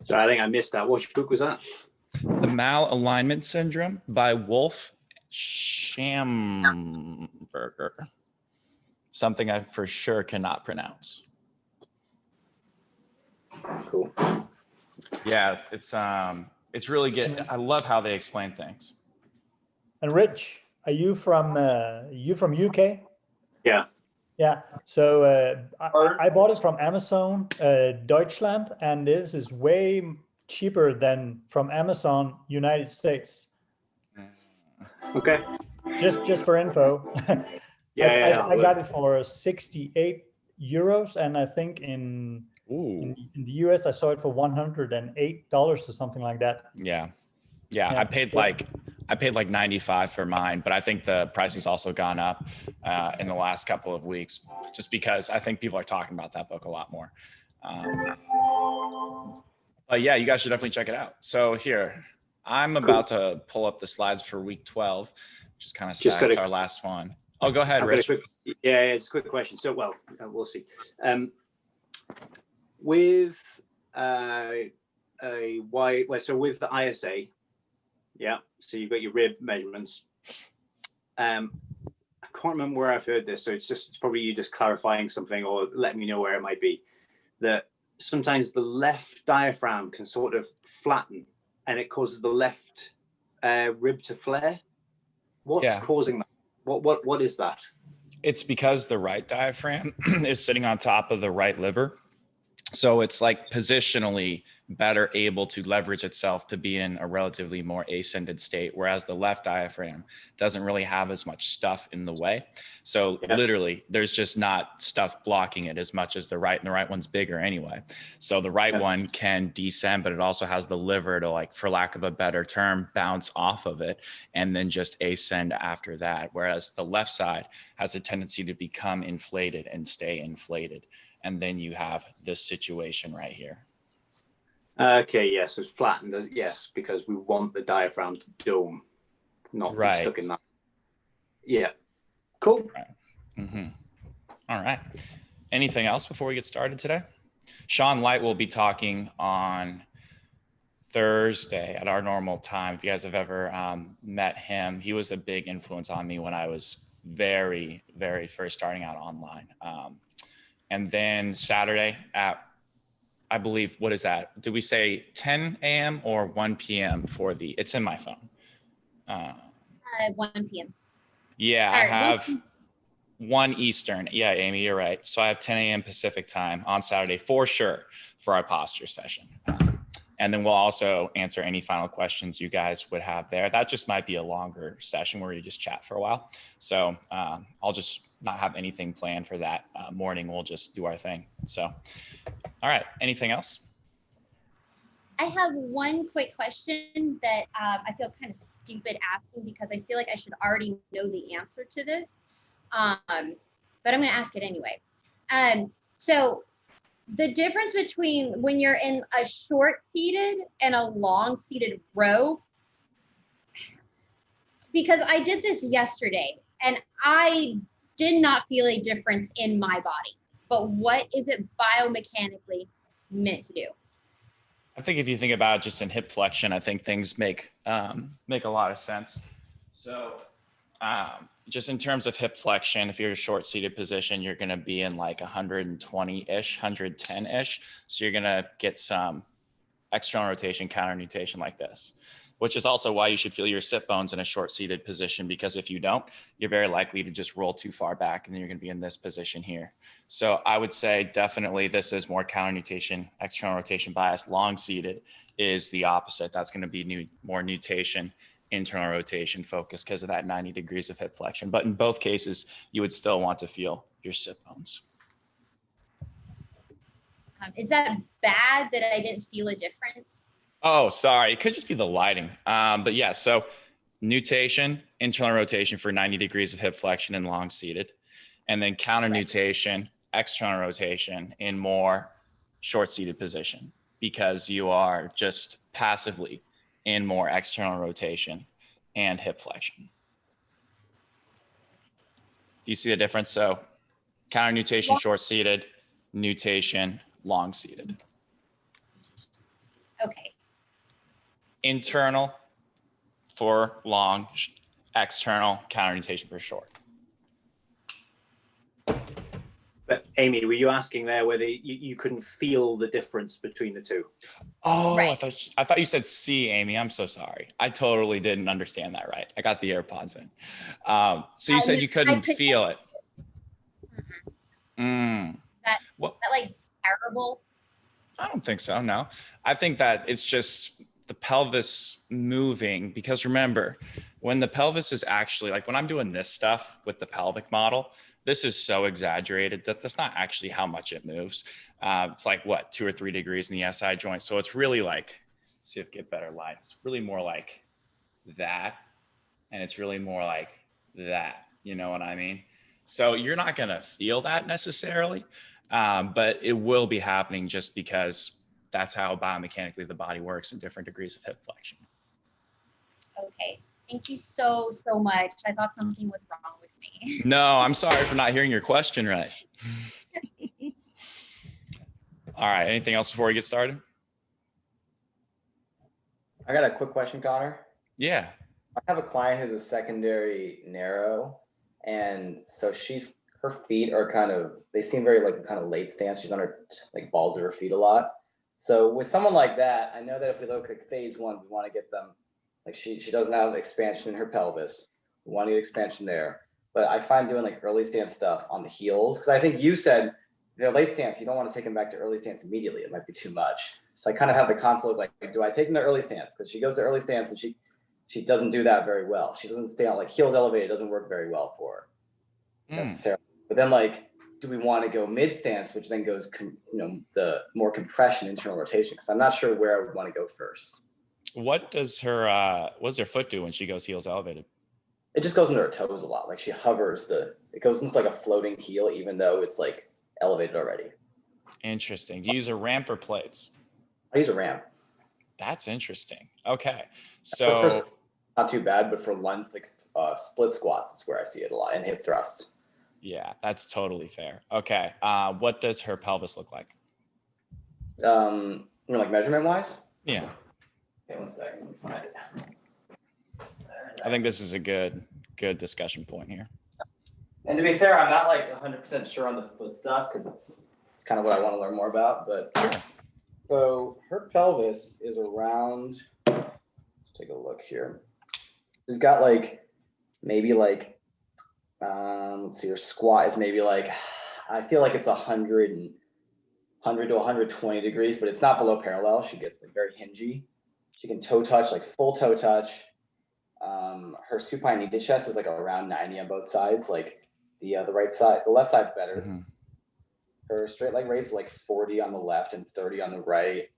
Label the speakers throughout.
Speaker 1: So I think I missed that. Which book was that?
Speaker 2: The Malalignment Syndrome by Wolf Schamberger. Something I for sure cannot pronounce.
Speaker 1: Cool.
Speaker 2: Yeah, it's really good. I love how they explain things.
Speaker 3: And Rich, are you from UK?
Speaker 1: Yeah.
Speaker 3: Yeah. So I bought it from Amazon Deutschland, and this is way cheaper than from Amazon United States.
Speaker 1: Okay.
Speaker 3: Just for info. I got it for 68 euros, and I think in the US I saw it for $108 or something like that.
Speaker 2: Yeah. I paid like 95 for mine, but I think the price has also gone up in the last couple of weeks, just because I think people are talking about that book a lot more. But yeah, you guys should definitely check it out. So here, I'm about to pull up the slides for week 12, which is kind of sad. It's our last one. Oh, go ahead, Rich.
Speaker 1: It's a quick question. So, well, we'll see. With with the ISA, yeah. So you've got your rib measurements. I can't remember where I've heard this, so it's probably you just clarifying something or letting me know where it might be. That sometimes the left diaphragm can sort of flatten, and it causes the left rib to flare. What's causing that? What is that?
Speaker 2: It's because the right diaphragm is sitting on top of the right liver. So it's like positionally better able to leverage itself to be in a relatively more ascended state, whereas the left diaphragm doesn't really have as much stuff in the way. So literally there's just not stuff blocking it as much as the right, and the right one's bigger anyway. So the right one can descend, but it also has the liver to, like, for lack of a better term, bounce off of it and then just ascend after that. Whereas the left side has a tendency to become inflated and stay inflated. And then you have this situation right here.
Speaker 1: Okay, yes, it's flattened. Yes, because we want the diaphragm to dome, not be stuck in that. Yeah, cool.
Speaker 2: Right. Mm-hmm. All right. Anything else before we get started today? Sean Light will be talking on Thursday at our normal time. If you guys have ever met him, he was a big influence on me when I was very, very first starting out online. And then Saturday at, I believe, what is that? Did we say 10 a.m. or 1 p.m. for the, it's in my phone.
Speaker 4: 1 p.m.
Speaker 2: Yeah, I have 1 Eastern. Yeah, Amy, you're right. So I have 10 a.m. Pacific time on Saturday for sure for our posture session. And then we'll also answer any final questions you guys would have there. That just might be a longer session where you just chat for a while. So I'll just not have anything planned for that morning. We'll just do our thing. So, all right. Anything else?
Speaker 4: I have one quick question that I feel kind of stupid asking because I feel like I should already know the answer to this. But I'm going to ask it anyway. So the difference between when you're in a short seated and a long seated row, because I did this yesterday and I did not feel a difference in my body, but what is it biomechanically meant to do?
Speaker 2: I think if you think about it just in hip flexion, I think things make a lot of sense. So just in terms of hip flexion, if you're in a short seated position, you're going to be in like 120-ish, 110-ish. So you're going to get some external rotation, counter nutation like this, which is also why you should feel your sit bones in a short seated position, because if you don't, you're very likely to just roll too far back and then you're going to be in this position here. So I would say definitely this is more counter nutation, external rotation bias. Long seated is the opposite. That's going to be more nutation, internal rotation focus because of that 90 degrees of hip flexion. But in both cases, you would still want to feel your sit bones.
Speaker 4: Is that bad that I didn't feel a difference?
Speaker 2: Oh, sorry. It could just be the lighting. But yeah, so nutation, internal rotation for 90 degrees of hip flexion and long seated, and then counter nutation, external rotation in more short seated position because you are just passively in more external rotation and hip flexion. Do you see the difference? So counter nutation, short seated, nutation, long seated.
Speaker 4: Okay.
Speaker 2: Internal for long, external counter rotation for short.
Speaker 1: But Amy, were you asking there whether you couldn't feel the difference between the two?
Speaker 2: Oh,
Speaker 4: Right.
Speaker 2: I thought you said C, Amy. I'm so sorry. I totally didn't understand that right. I got the AirPods in. So you said you couldn't feel it.
Speaker 4: That like terrible?
Speaker 2: I don't think so. No, I think that it's just the pelvis moving, because remember, when the pelvis is actually like when I'm doing this stuff with the pelvic model, this is so exaggerated that that's not actually how much it moves. It's like what, 2 or 3 degrees in the SI joint. So it's really like, see if I get better light. It's really more like that. And it's really more like that. You know what I mean? So you're not going to feel that necessarily, but it will be happening just because that's how biomechanically the body works in different degrees of hip flexion.
Speaker 4: Okay. Thank you so much. I thought something was wrong with me.
Speaker 2: No, I'm sorry for not hearing your question right. All right. Anything else before we get started?
Speaker 5: I got a quick question, Connor.
Speaker 2: Yeah.
Speaker 5: I have a client who's a secondary narrow, and so her feet are they seem very like kind of late stance. She's on her like balls of her feet a lot. So with someone like that, I know that if we look at phase 1, we want to get them like she doesn't have expansion in her pelvis. We want to get expansion there. But I find doing like early stance stuff on the heels, because I think you said they're late stance, you don't want to take them back to early stance immediately. It might be too much. So I kind of have the conflict, like, do I take them to early stance? Because she goes to early stance and she doesn't do that very well. She doesn't stay on like heels elevated, doesn't work very well for her necessarily. But then like, do we want to go mid stance, which then goes, the more compression, internal rotation? Because I'm not sure where I would want to go first.
Speaker 2: What does her foot do when she goes heels elevated?
Speaker 5: It just goes into her toes a lot. Like she hovers it goes into like a floating heel, even though it's like elevated already.
Speaker 2: Interesting. Do you use a ramp or plates?
Speaker 5: I use a ramp.
Speaker 2: That's interesting. Okay. So
Speaker 5: not too bad, but for lunge, like split squats, is where I see it a lot, and hip thrusts.
Speaker 2: Yeah, that's totally fair. Okay. What does her pelvis look like?
Speaker 5: Like measurement wise?
Speaker 2: Yeah.
Speaker 5: Okay, 1 second. Let me find it.
Speaker 2: I think this is a good discussion point here.
Speaker 5: And to be fair, I'm not like 100% sure on the foot stuff because it's kind of what I want to learn more about. But
Speaker 2: sure.
Speaker 5: So her pelvis is around. Let's take a look here. She's got like maybe like let's see, her squat is maybe like, I feel like it's 100 to 120 degrees, but it's not below parallel. She gets like very hingy. She can toe touch, like full toe touch. Her supine knee to chest is like around 90 on both sides. Like the right side, the left side's better. Mm-hmm. Her straight leg raise is like 40 on the left and 30 on the right.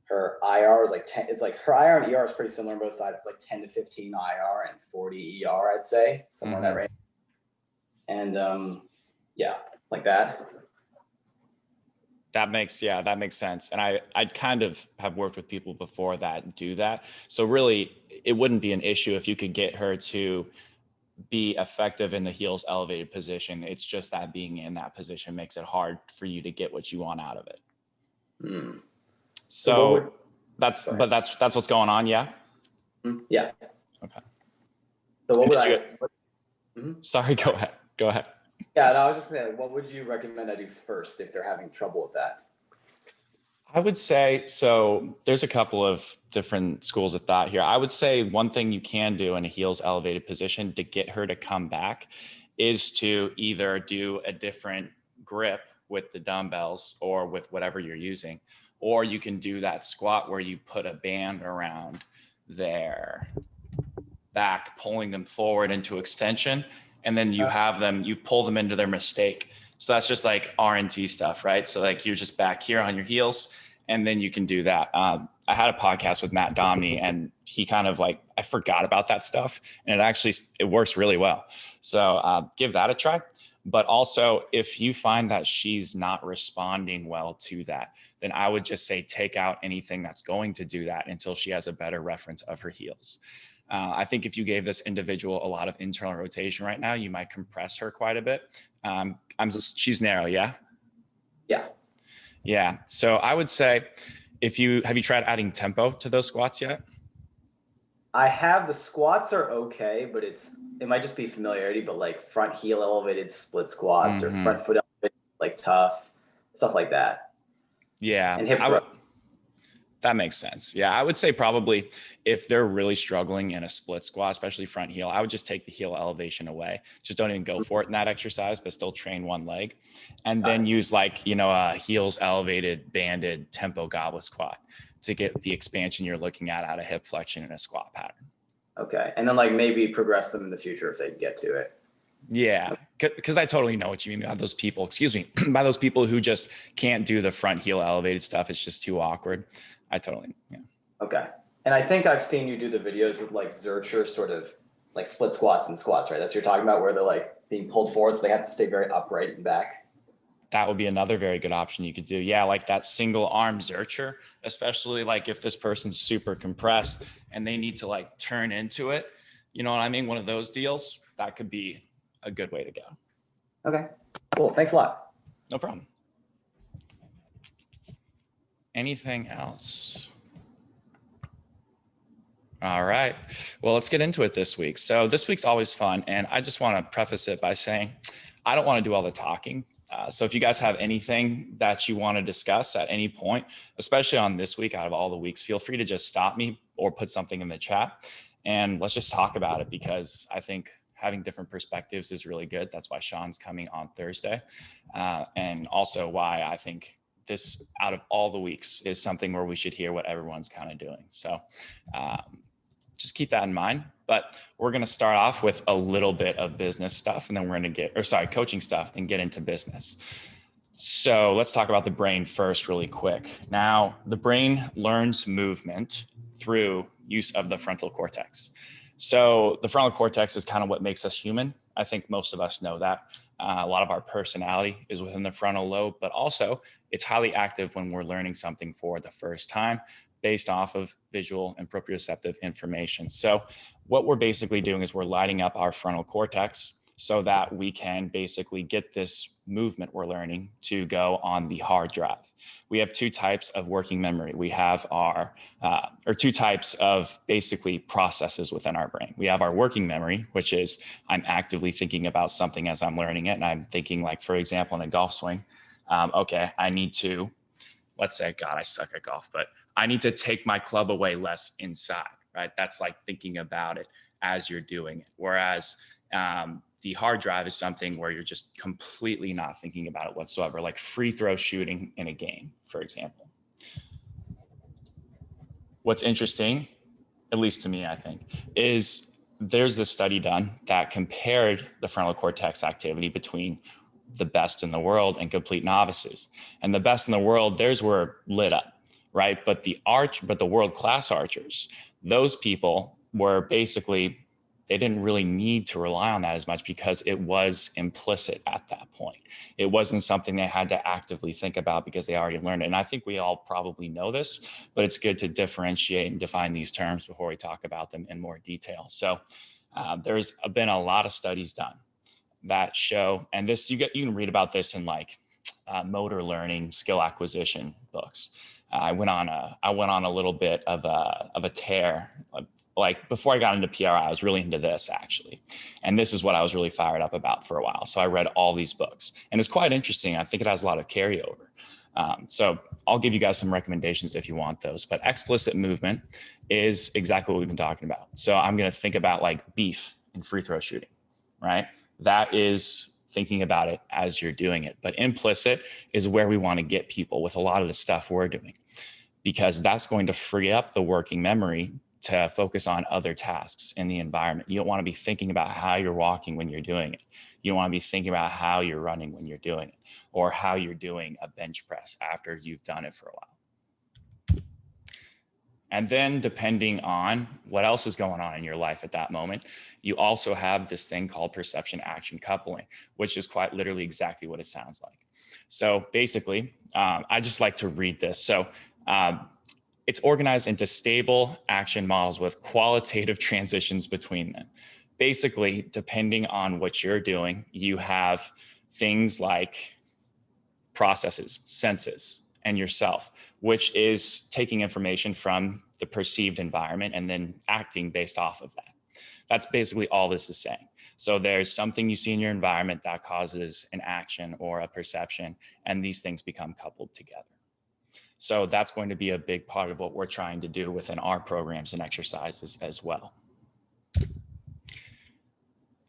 Speaker 5: Her IR is like 10. It's like her IR and ER is pretty similar on both sides. It's like 10 to 15 IR and 40 ER, I'd say, somewhere in that range. And yeah, like that.
Speaker 2: That makes sense. And I'd kind of have worked with people before that do that. So really, it wouldn't be an issue if you could get her to be effective in the heels elevated position. It's just that being in that position makes it hard for you to get what you want out of it. So that's what's going on. Yeah.
Speaker 5: Yeah.
Speaker 2: Okay.
Speaker 5: So what would
Speaker 2: Sorry, go ahead.
Speaker 5: Yeah, no, I was just saying, what would you recommend I do first if they're having trouble with that?
Speaker 2: I would say, so there's a couple of different schools of thought here. I would say one thing you can do in a heels elevated position to get her to come back is to either do a different grip with the dumbbells or with whatever you're using, or you can do that squat where you put a band around their back, pulling them forward into extension. And then you pull them into their mistake. So that's just like R&T stuff, right? So like you're just back here on your heels and then you can do that. I had a podcast with Matt Domney and he kind of like, I forgot about that stuff and it works really well. So give that a try. But also if you find that she's not responding well to that, then I would just say, take out anything that's going to do that until she has a better reference of her heels. I think if you gave this individual a lot of internal rotation right now, you might compress her quite a bit. She's narrow, yeah?
Speaker 5: Yeah.
Speaker 2: Yeah. So I would say have you tried adding tempo to those squats yet?
Speaker 5: I have. The squats are okay, but it might just be familiarity, but like front heel elevated split squats or front foot elevated, like tough, stuff like that.
Speaker 2: Yeah.
Speaker 5: And hip
Speaker 2: that makes sense. Yeah. I would say probably if they're really struggling in a split squat, especially front heel, I would just take the heel elevation away. Just don't even go for it in that exercise, but still train one leg. And then use like, a heels elevated banded tempo goblet squat to get the expansion you're looking at out of hip flexion in a squat pattern.
Speaker 5: Okay. And then like maybe progress them in the future if they get to it.
Speaker 2: Yeah, because I totally know what you mean by those people, by those people who just can't do the front heel elevated stuff. It's just too awkward. I totally, yeah.
Speaker 5: Okay. And I think I've seen you do the videos with like Zercher sort of like split squats and squats, right? That's what you're talking about, where they're like being pulled forward, so they have to stay very upright and back.
Speaker 2: That would be another very good option you could do. Yeah, like that single arm Zercher, especially like if this person's super compressed and they need to like turn into it. You know what I mean? One of those deals, that could be a good way to go.
Speaker 5: Okay, cool. Thanks a lot.
Speaker 2: No problem. Anything else? All right. Well, let's get into it this week. So this week's always fun. And I just want to preface it by saying, I don't want to do all the talking. So if you guys have anything that you want to discuss at any point, especially on this week out of all the weeks, feel free to just stop me or put something in the chat and let's just talk about it, because I think having different perspectives is really good. That's why Sean's coming on Thursday. And also why I think this, out of all the weeks, is something where we should hear what everyone's kind of doing. So just keep that in mind. But we're going to start off with a little bit of business stuff, and then we're going to coaching stuff, and get into business. So let's talk about the brain first really quick. Now, the brain learns movement through use of the frontal cortex. So the frontal cortex is kind of what makes us human. I think most of us know that. A lot of our personality is within the frontal lobe, but also it's highly active when we're learning something for the first time based off of visual and proprioceptive information. So what we're basically doing is we're lighting up our frontal cortex so that we can basically get this movement we're learning to go on the hard drive. We have two types of working memory. We have two types of basically processes within our brain. We have our working memory, which is I'm actively thinking about something as I'm learning it. And I'm thinking, like, for example, in a golf swing, okay, I need to, let's say, God, I suck at golf, but I need to take my club away less inside, right? That's like thinking about it as you're doing it. Whereas the hard drive is something where you're just completely not thinking about it whatsoever, like free throw shooting in a game, for example. What's interesting, at least to me, I think, is there's this study done that compared the frontal cortex activity between the best in the world and complete novices. And the best in the world, theirs were lit up, right? But the world-class archers, those people were basically, they didn't really need to rely on that as much because it was implicit at that point. It wasn't something they had to actively think about because they already learned it. And I think we all probably know this, but it's good to differentiate and define these terms before we talk about them in more detail. So there's been a lot of studies done that show, and this you can read about this in like motor learning, skill acquisition books. I went on a little bit of a tear. Like before I got into PRI, I was really into this actually. And this is what I was really fired up about for a while. So I read all these books and it's quite interesting. I think it has a lot of carryover. So I'll give you guys some recommendations if you want those, but explicit movement is exactly what we've been talking about. So I'm going to think about like beef in free throw shooting, right? That is thinking about it as you're doing it. But implicit is where we want to get people with a lot of the stuff we're doing, because that's going to free up the working memory to focus on other tasks in the environment. You don't want to be thinking about how you're walking when you're doing it. You don't want to be thinking about how you're running when you're doing it, or how you're doing a bench press after you've done it for a while. And then depending on what else is going on in your life at that moment, you also have this thing called perception action coupling, which is quite literally exactly what it sounds like. So basically, I just like to read this. So it's organized into stable action models with qualitative transitions between them. Basically, depending on what you're doing, you have things like processes, senses, and yourself, which is taking information from the perceived environment and then acting based off of that. That's basically all this is saying. So there's something you see in your environment that causes an action or a perception, and these things become coupled together. So that's going to be a big part of what we're trying to do within our programs and exercises as well.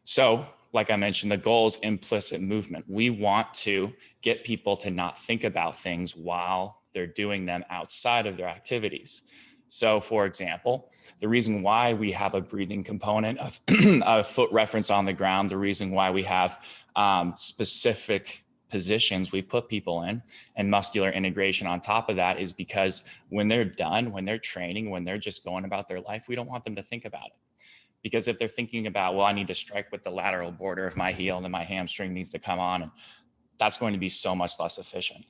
Speaker 2: So, like I mentioned, the goal is implicit movement. We want to get people to not think about things while they're doing them outside of their activities. So, for example, the reason why we have a breathing component of a foot reference on the ground, the reason why we have specific positions we put people in and muscular integration on top of that is because when they're done, when they're training, when they're just going about their life, we don't want them to think about it. Because if they're thinking about, well, I need to strike with the lateral border of my heel and then my hamstring needs to come on, and that's going to be so much less efficient.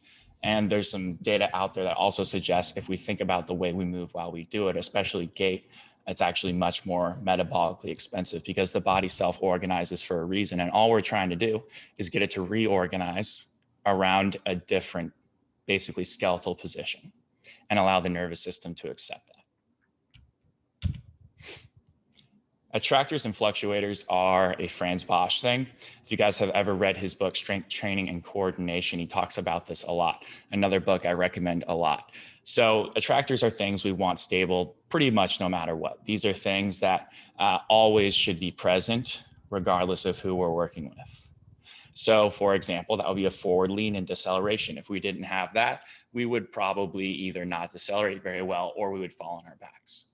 Speaker 2: And there's some data out there that also suggests if we think about the way we move while we do it, especially gait, it's actually much more metabolically expensive because the body self-organizes for a reason. And all we're trying to do is get it to reorganize around a different, basically skeletal position and allow the nervous system to accept that. Attractors and fluctuators are a Franz Bosch thing. If you guys have ever read his book, Strength Training and Coordination, he talks about this a lot. Another book I recommend a lot. So attractors are things we want stable pretty much no matter what. These are things that always should be present regardless of who we're working with. So for example, that would be a forward lean and deceleration. If we didn't have that, we would probably either not decelerate very well or we would fall on our backs.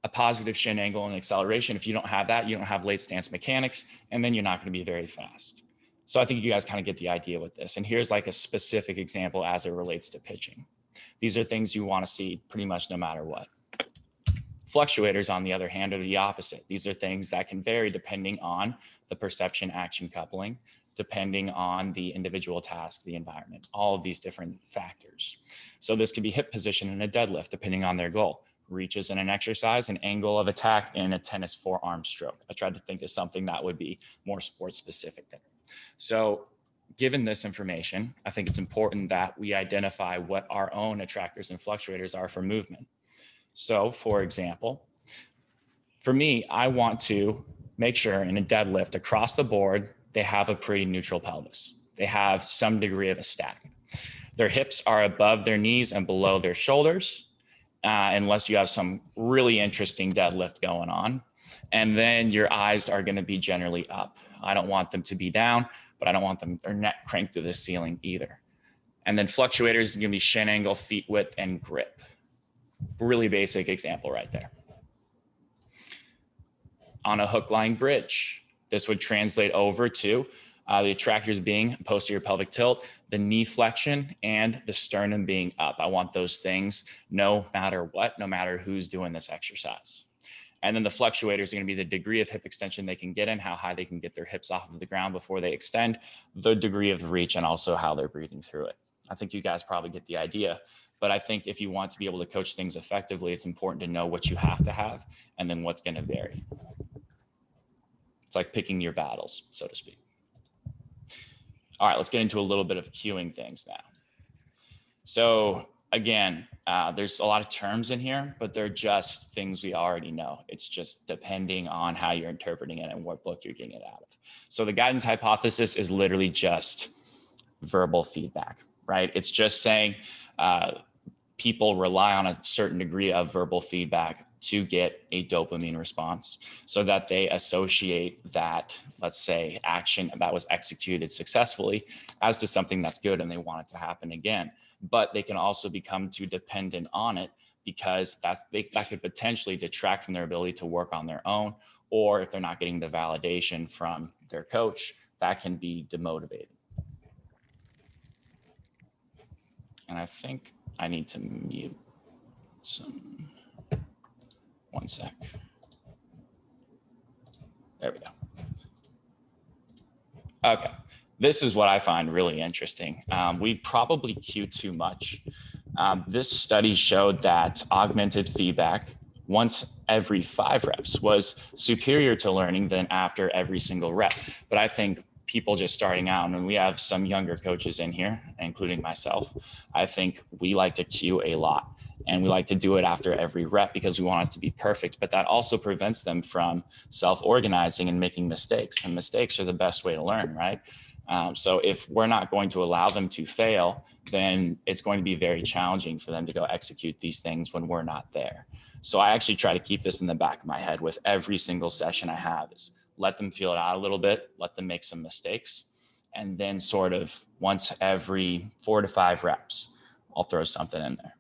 Speaker 2: A positive shin angle and acceleration. If you don't have that, you don't have late stance mechanics, and then you're not going to be very fast. So I think you guys kind of get the idea with this. And here's like a specific example as it relates to pitching. These are things you want to see pretty much no matter what. Fluctuators, on the other hand, are the opposite. These are things that can vary depending on the perception action coupling, depending on the individual task, the environment, all of these different factors. So this could be hip position in a deadlift, depending on their goal. Reaches in an exercise, an angle of attack in a tennis forearm stroke. I tried to think of something that would be more sports specific there. So given this information, I think it's important that we identify what our own attractors and fluctuators are for movement. So for example, for me, I want to make sure in a deadlift across the board, they have a pretty neutral pelvis. They have some degree of a stack. Their hips are above their knees and below their shoulders. Unless you have some really interesting deadlift going on. And then your eyes are going to be generally up. I don't want them to be down, but I don't want their neck cranked to the ceiling either. And then fluctuators is going to be shin angle, feet width, and grip. Really basic example right there. On a hook line bridge, this would translate over to the attractors being posterior pelvic tilt, the knee flexion, and the sternum being up. I want those things no matter what, no matter who's doing this exercise. And then the fluctuators are going to be the degree of hip extension they can get in, how high they can get their hips off of the ground before they extend, the degree of reach, and also how they're breathing through it. I think you guys probably get the idea. But I think if you want to be able to coach things effectively, it's important to know what you have to have and then what's going to vary. It's like picking your battles, so to speak. All right, let's get into a little bit of cueing things now. So again, there's a lot of terms in here, but they're just things we already know. It's just depending on how you're interpreting it and what book you're getting it out of. So the guidance hypothesis is literally just verbal feedback, right? It's just saying people rely on a certain degree of verbal feedback to get a dopamine response so that they associate that, let's say, action that was executed successfully as to something that's good and they want it to happen again. But they can also become too dependent on it because that could potentially detract from their ability to work on their own, or if they're not getting the validation from their coach, that can be demotivating. And I think I need to mute some. One sec. There we go. Okay, this is what I find really interesting. We probably cue too much. This study showed that augmented feedback once every 5 reps was superior to learning than after every single rep. But I think people just starting out, and we have some younger coaches in here, including myself, I think we like to cue a lot. And we like to do it after every rep because we want it to be perfect. But that also prevents them from self-organizing and making mistakes. And mistakes are the best way to learn, right? So if we're not going to allow them to fail, then it's going to be very challenging for them to go execute these things when we're not there. So I actually try to keep this in the back of my head with every single session I have, is let them feel it out a little bit, let them make some mistakes. And then sort of once every 4 to 5 reps, I'll throw something in there.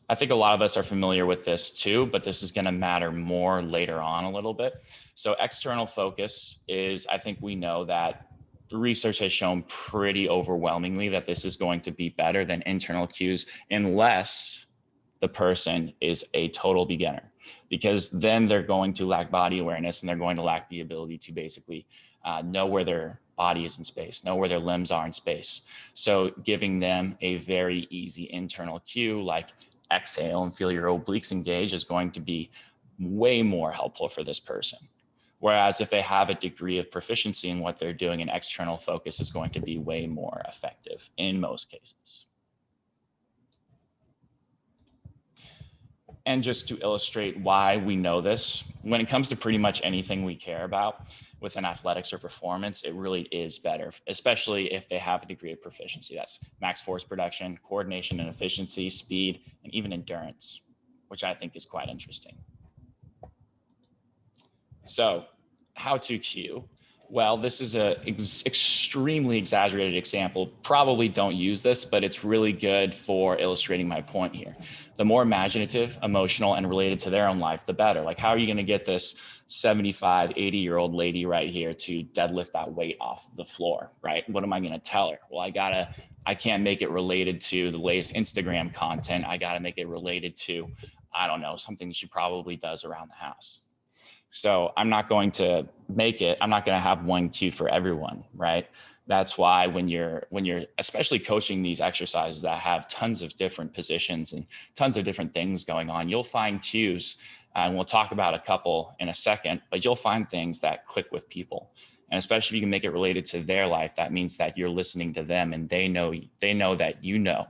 Speaker 2: I think a lot of us are familiar with this too, but this is going to matter more later on a little bit. So external focus is, I think we know that the research has shown pretty overwhelmingly that this is going to be better than internal cues unless the person is a total beginner, because then they're going to lack body awareness and they're going to lack the ability to basically know where their body is in space, know where their limbs are in space. So giving them a very easy internal cue like exhale and feel your obliques engage is going to be way more helpful for this person. Whereas if they have a degree of proficiency in what they're doing, an external focus is going to be way more effective in most cases. And just to illustrate why we know this, when it comes to pretty much anything we care about within athletics or performance, it really is better, especially if they have a degree of proficiency. That's max force production, coordination and efficiency, speed, and even endurance, which I think is quite interesting. So how to cue? Well, this is an extremely exaggerated example. Probably don't use this, but it's really good for illustrating my point here. The more imaginative, emotional, and related to their own life, the better. Like, how are you going to get this 75, 80-year-old lady right here to deadlift that weight off the floor, right? What am I going to tell her? Well, I can't make it related to the latest Instagram content. I got to make it related to, I don't know, something she probably does around the house. So I'm not going to I'm not going to have one cue for everyone, right? That's why when you're especially coaching these exercises that have tons of different positions and tons of different things going on, you'll find cues, and we'll talk about a couple in a second, but you'll find things that click with people. And especially if you can make it related to their life, that means that you're listening to them and they know that you know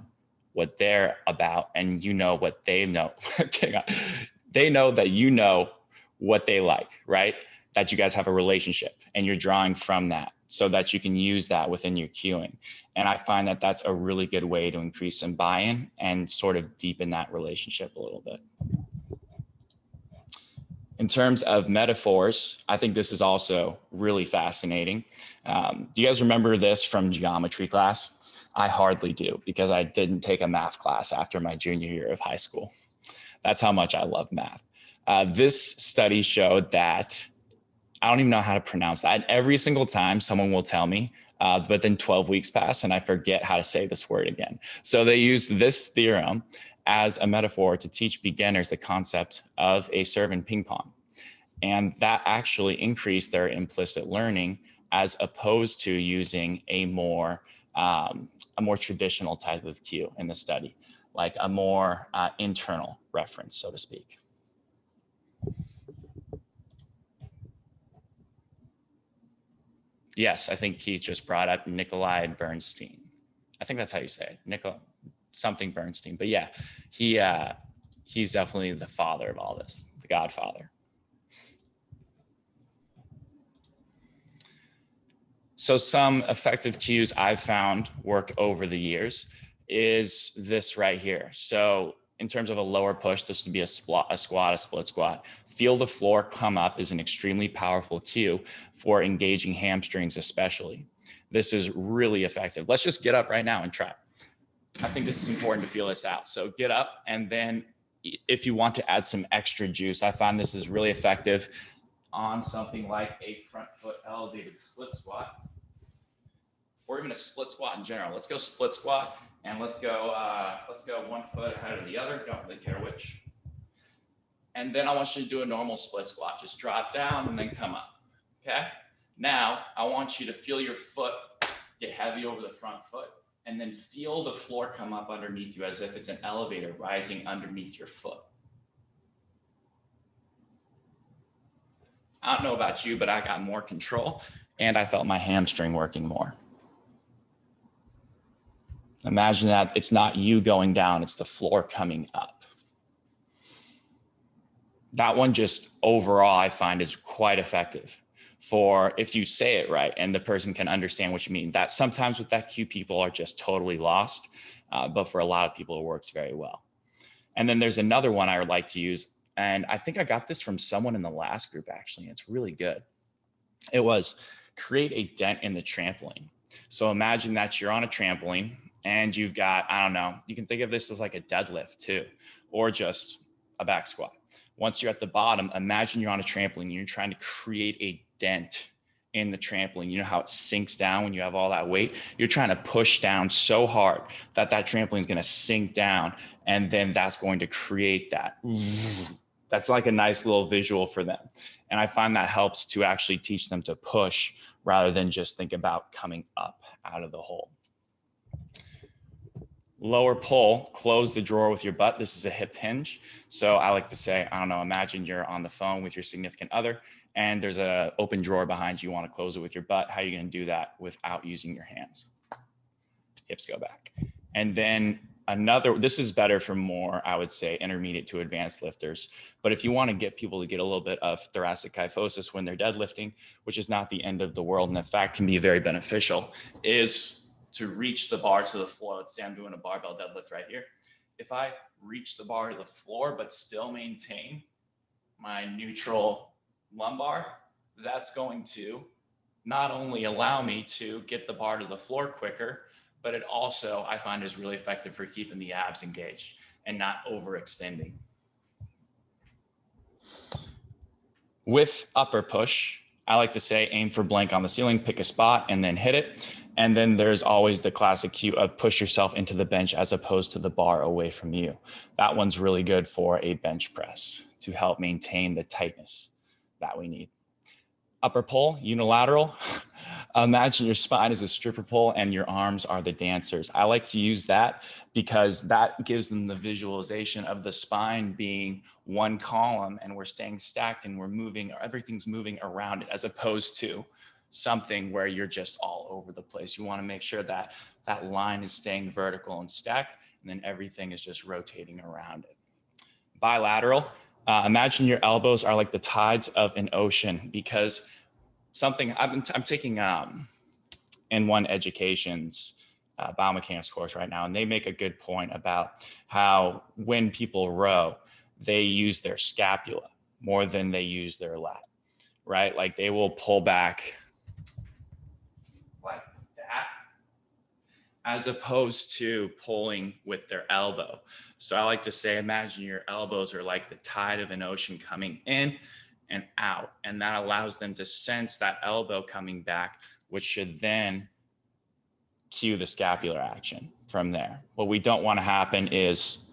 Speaker 2: what they're about and you know what they know. They know that you know what they like, right? That you guys have a relationship and you're drawing from that so that you can use that within your cueing. And I find that that's a really good way to increase some buy-in and sort of deepen that relationship a little bit. In terms of metaphors, I think this is also really fascinating. Do you guys remember this from geometry class? I hardly do, because I didn't take a math class after my junior year of high school. That's how much I love math. This study showed that, I don't even know how to pronounce that. Every single time someone will tell me, but then 12 weeks pass and I forget how to say this word again. So they used this theorem as a metaphor to teach beginners the concept of a serve in ping pong. And that actually increased their implicit learning as opposed to using a more traditional type of cue in the study, like a more internal reference, so to speak. Yes, I think Keith just brought up Nikolai Bernstein. I think that's how you say it, something Bernstein. But yeah, he's definitely the father of all this, the godfather. So some effective cues I've found work over the years is this right here. So in terms of a lower push, this would be a squat, a split squat. Feel the floor come up is an extremely powerful cue for engaging hamstrings especially. This is really effective. Let's just get up right now and try. I think this is important to feel this out. So get up, and then if you want to add some extra juice, I find this is really effective on something like a front foot elevated split squat, or even a split squat in general. Let's go split squat. And let's go 1 foot ahead of the other, don't really care which. And then I want you to do a normal split squat. Just drop down and then come up, okay? Now, I want you to feel your foot get heavy over the front foot, and then feel the floor come up underneath you as if it's an elevator rising underneath your foot. I don't know about you, but I got more control and I felt my hamstring working more. Imagine that it's not you going down, it's the floor coming up. That one just overall I find is quite effective for if you say it right and the person can understand what you mean. That sometimes with that cue, people are just totally lost, but for a lot of people, it works very well. And then there's another one I would like to use, and I think I got this from someone in the last group actually, and it's really good. It was create a dent in the trampoline. So imagine that you're on a trampoline and you've got, I don't know, you can think of this as like a deadlift too, or just a back squat. Once you're at the bottom, imagine you're on a trampoline and you're trying to create a dent in the trampoline. You know how it sinks down when you have all that weight? You're trying to push down so hard that that trampoline is going to sink down, and then that's going to create that. That's like a nice little visual for them. And I find that helps to actually teach them to push rather than just think about coming up out of the hole. Lower pull, close the drawer with your butt. This is a hip hinge. So I like to say, I don't know, imagine you're on the phone with your significant other and there's an open drawer behind you. You want to close it with your butt. How are you going to do that without using your hands? Hips go back. And then another, this is better for more, I would say, intermediate to advanced lifters. But if you want to get people to get a little bit of thoracic kyphosis when they're deadlifting, which is not the end of the world, and in fact can be very beneficial, is to reach the bar to the floor. Let's say I'm doing a barbell deadlift right here. If I reach the bar to the floor, but still maintain my neutral lumbar, that's going to not only allow me to get the bar to the floor quicker, but it also, I find, is really effective for keeping the abs engaged and not overextending. With upper push, I like to say, aim for blank on the ceiling, pick a spot and then hit it. And then there's always the classic cue of push yourself into the bench as opposed to the bar away from you. That one's really good for a bench press to help maintain the tightness that we need. Upper pull, unilateral. Imagine your spine is a stripper pole and your arms are the dancers. I like to use that because that gives them the visualization of the spine being one column and we're staying stacked and we're moving, everything's moving around it, as opposed to something where you're just all over the place. You want to make sure that that line is staying vertical and stacked, and then everything is just rotating around it. Bilateral, imagine your elbows are like the tides of an ocean, because something I'm taking N1 Education's biomechanics course right now, and they make a good point about how when people row, they use their scapula more than they use their lat, right? Like they will pull back like that, as opposed to pulling with their elbow. So I like to say, imagine your elbows are like the tide of an ocean coming in and out, and that allows them to sense that elbow coming back, which should then cue the scapular action from there. What we don't want to happen is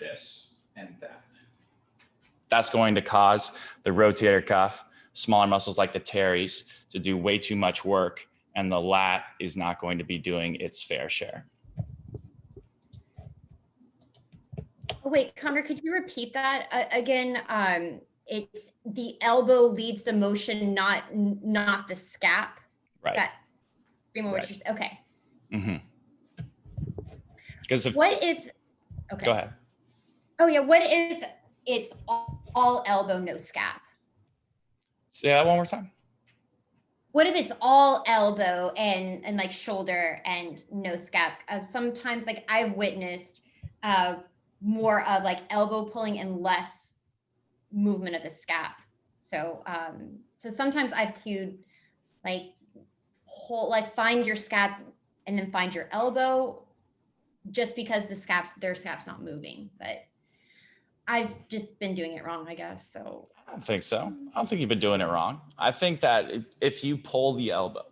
Speaker 2: this and that. That's going to cause the rotator cuff, smaller muscles like the teres, to do way too much work, and the lat is not going to be doing its fair share.
Speaker 4: Wait, Connor, could you repeat that again? It's the elbow leads the motion, not the scap.
Speaker 2: Right.
Speaker 4: That, what
Speaker 2: right.
Speaker 4: you're saying? Okay.
Speaker 2: Mm-hmm. Because
Speaker 4: what if? Okay.
Speaker 2: Go ahead.
Speaker 4: Oh yeah. What if it's all elbow, no scap?
Speaker 2: Say that one more time.
Speaker 4: What if it's all elbow and like shoulder and no scap? Sometimes, like I've witnessed more of like elbow pulling and less movement of the scap. So so sometimes I've cued like find your scap and then find your elbow, just because their scap's not moving. But I've just been doing it wrong, I guess. So
Speaker 2: I don't think so. I don't think you've been doing it wrong. I think that if you pull the elbow,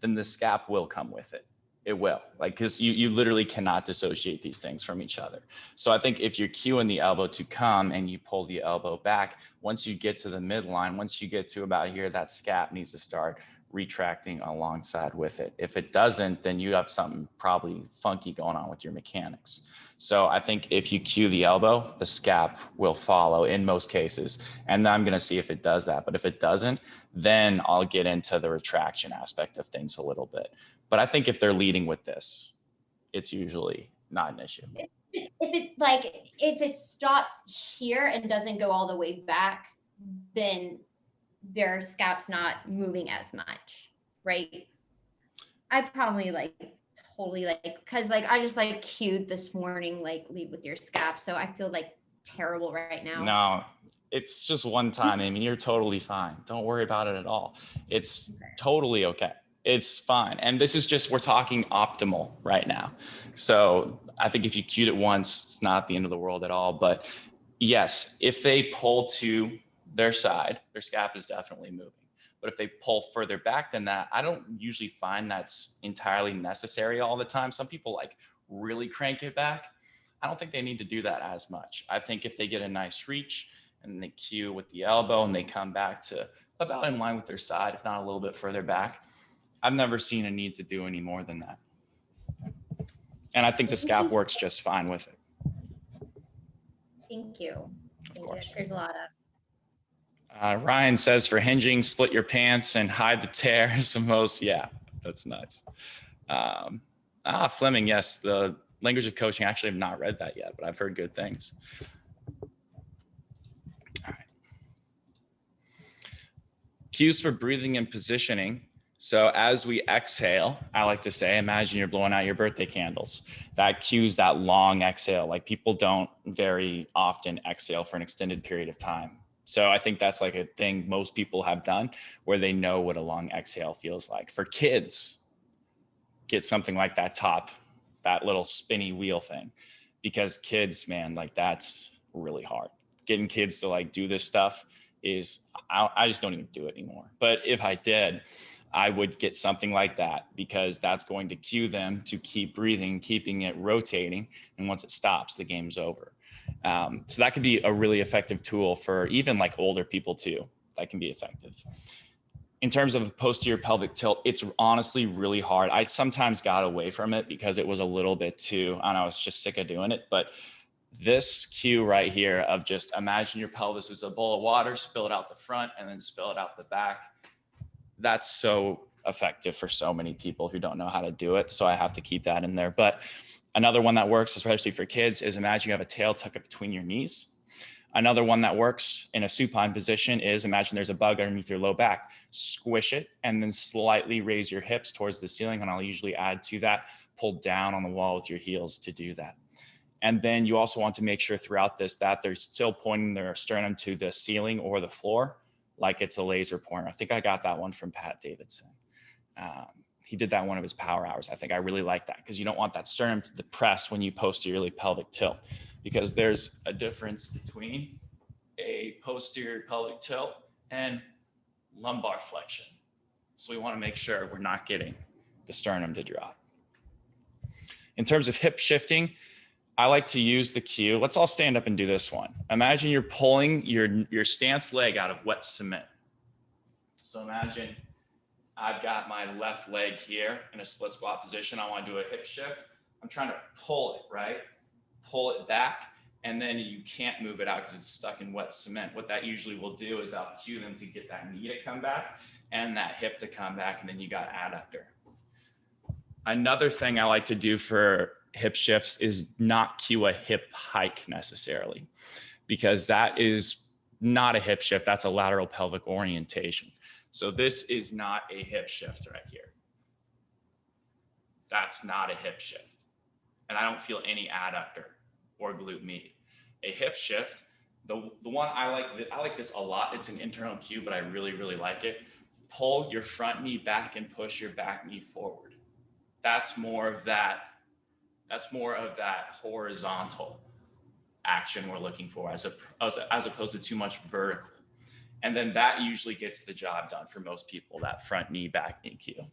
Speaker 2: then the scap will come with it. It will, like, because you literally cannot dissociate these things from each other. So I think if you're cueing the elbow to come and you pull the elbow back, once you get to the midline, once you get to about here, that scap needs to start retracting alongside with it. If it doesn't, then you have something probably funky going on with your mechanics. So I think if you cue the elbow, the scap will follow in most cases. And then I'm going to see if it does that. But if it doesn't, then I'll get into the retraction aspect of things a little bit. But I think if they're leading with this, it's usually not an issue.
Speaker 4: If it stops here and doesn't go all the way back, then their scap's not moving as much, right? I probably totally because I just cued this morning, lead with your scap. So I feel terrible right now.
Speaker 2: No, it's just one time. I mean, you're totally fine. Don't worry about it at all. It's totally okay. It's fine. And this is just, we're talking optimal right now. So I think if you cued it once, it's not the end of the world at all. But yes, if they pull to their side, their scap is definitely moving. But if they pull further back than that, I don't usually find that's entirely necessary all the time. Some people really crank it back. I don't think they need to do that as much. I think if they get a nice reach and they cue with the elbow and they come back to about in line with their side, if not a little bit further back, I've never seen a need to do any more than that. And I think the scap works just fine with it.
Speaker 4: Thank you.
Speaker 2: Of course.
Speaker 4: There's a lot of.
Speaker 2: Ryan says for hinging, split your pants and hide the tears the most. Yeah, that's nice. Fleming, yes, the language of coaching. I actually have not read that yet, but I've heard good things. All right. Cues for breathing and positioning. So as we exhale, I like to say, imagine you're blowing out your birthday candles. That cues that long exhale. People don't very often exhale for an extended period of time. So I think that's a thing most people have done where they know what a long exhale feels like. For kids, get something like that little spinny wheel thing, because kids, man, that's really hard. Getting kids to do this stuff is, I just don't even do it anymore. But if I did, I would get something like that, because that's going to cue them to keep breathing, keeping it rotating. And once it stops, the game's over. So that could be a really effective tool for even older people too. That can be effective. In terms of a posterior pelvic tilt, it's honestly really hard. I sometimes got away from it because it was a little bit too, I was just sick of doing it. But this cue right here of just imagine your pelvis is a bowl of water, spill it out the front and then spill it out the back. That's so effective for so many people who don't know how to do it. So I have to keep that in there. But another one that works, especially for kids, is imagine you have a tail tucked between your knees. Another one that works in a supine position is imagine there's a bug underneath your low back. Squish it and then slightly raise your hips towards the ceiling. And I'll usually add to that, pull down on the wall with your heels to do that. And then you also want to make sure throughout this that they're still pointing their sternum to the ceiling or the floor, like it's a laser pointer. I think I got that one from Pat Davidson. He did that one of his power hours. I think I really like that because you don't want that sternum to depress when you posteriorly pelvic tilt, because there's a difference between a posterior pelvic tilt and lumbar flexion. So we want to make sure we're not getting the sternum to drop. In terms of hip shifting, I like to use the cue. Let's all stand up and do this one. Imagine you're pulling your stance leg out of wet cement. So imagine I've got my left leg here in a split squat position. I want to do a hip shift. I'm trying to pull it, right? Pull it back, and then you can't move it out because it's stuck in wet cement. What that usually will do is I'll cue them to get that knee to come back and that hip to come back, and then you got adductor. Another thing I like to do for hip shifts is not cue a hip hike necessarily, because that is not a hip shift. That's a lateral pelvic orientation. So this is not a hip shift right here. That's not a hip shift. And I don't feel any adductor or glute med. A hip shift, the one I like this a lot. It's an internal cue, but I really, really like it. Pull your front knee back and push your back knee forward. That's more of that horizontal action we're looking for as opposed to too much vertical. And then that usually gets the job done for most people, that front knee, back knee cue.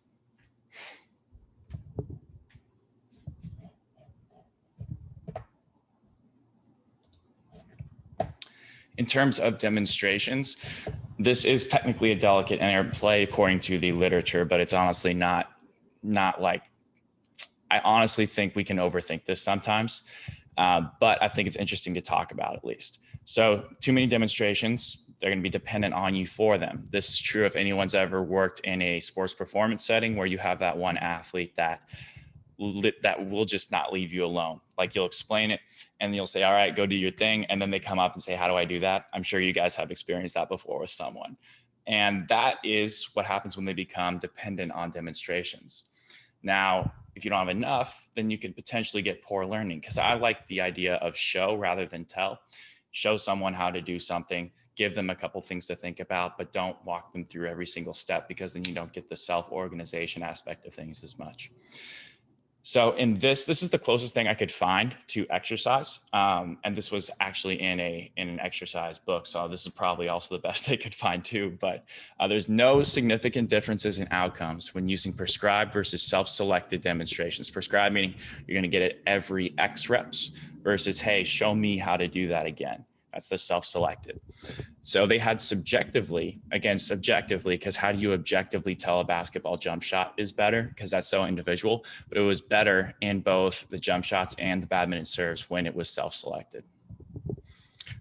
Speaker 2: In terms of demonstrations, this is technically a delicate interplay according to the literature, but it's honestly not like, I honestly think we can overthink this sometimes, but I think it's interesting to talk about at least. So too many demonstrations, they're going to be dependent on you for them. This is true if anyone's ever worked in a sports performance setting where you have that one athlete that will just not leave you alone. Like you'll explain it and you'll say, all right, go do your thing. And then they come up and say, how do I do that? I'm sure you guys have experienced that before with someone. And that is what happens when they become dependent on demonstrations. Now, if you don't have enough, then you could potentially get poor learning, because I like the idea of show rather than tell. Show someone how to do something, give them a couple things to think about, but don't walk them through every single step, because then you don't get the self-organization aspect of things as much. So in this is the closest thing I could find to exercise. And this was actually in an exercise book. So this is probably also the best they could find too, but there's no significant differences in outcomes when using prescribed versus self-selected demonstrations. Prescribed meaning you're gonna get it every X reps versus, hey, show me how to do that again. That's the self-selected. So they had subjectively, again, subjectively, because how do you objectively tell a basketball jump shot is better? Because that's so individual, but it was better in both the jump shots and the badminton serves when it was self-selected.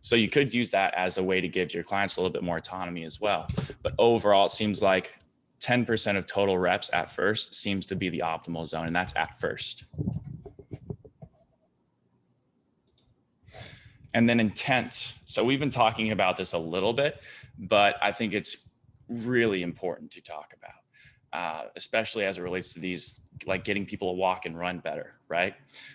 Speaker 2: So you could use that as a way to give your clients a little bit more autonomy as well. But overall, it seems like 10% of total reps at first seems to be the optimal zone, and that's at first. And then intent. So we've been talking about this a little bit, but I think it's really important to talk about, especially as it relates to these, like getting people to walk and run better, right?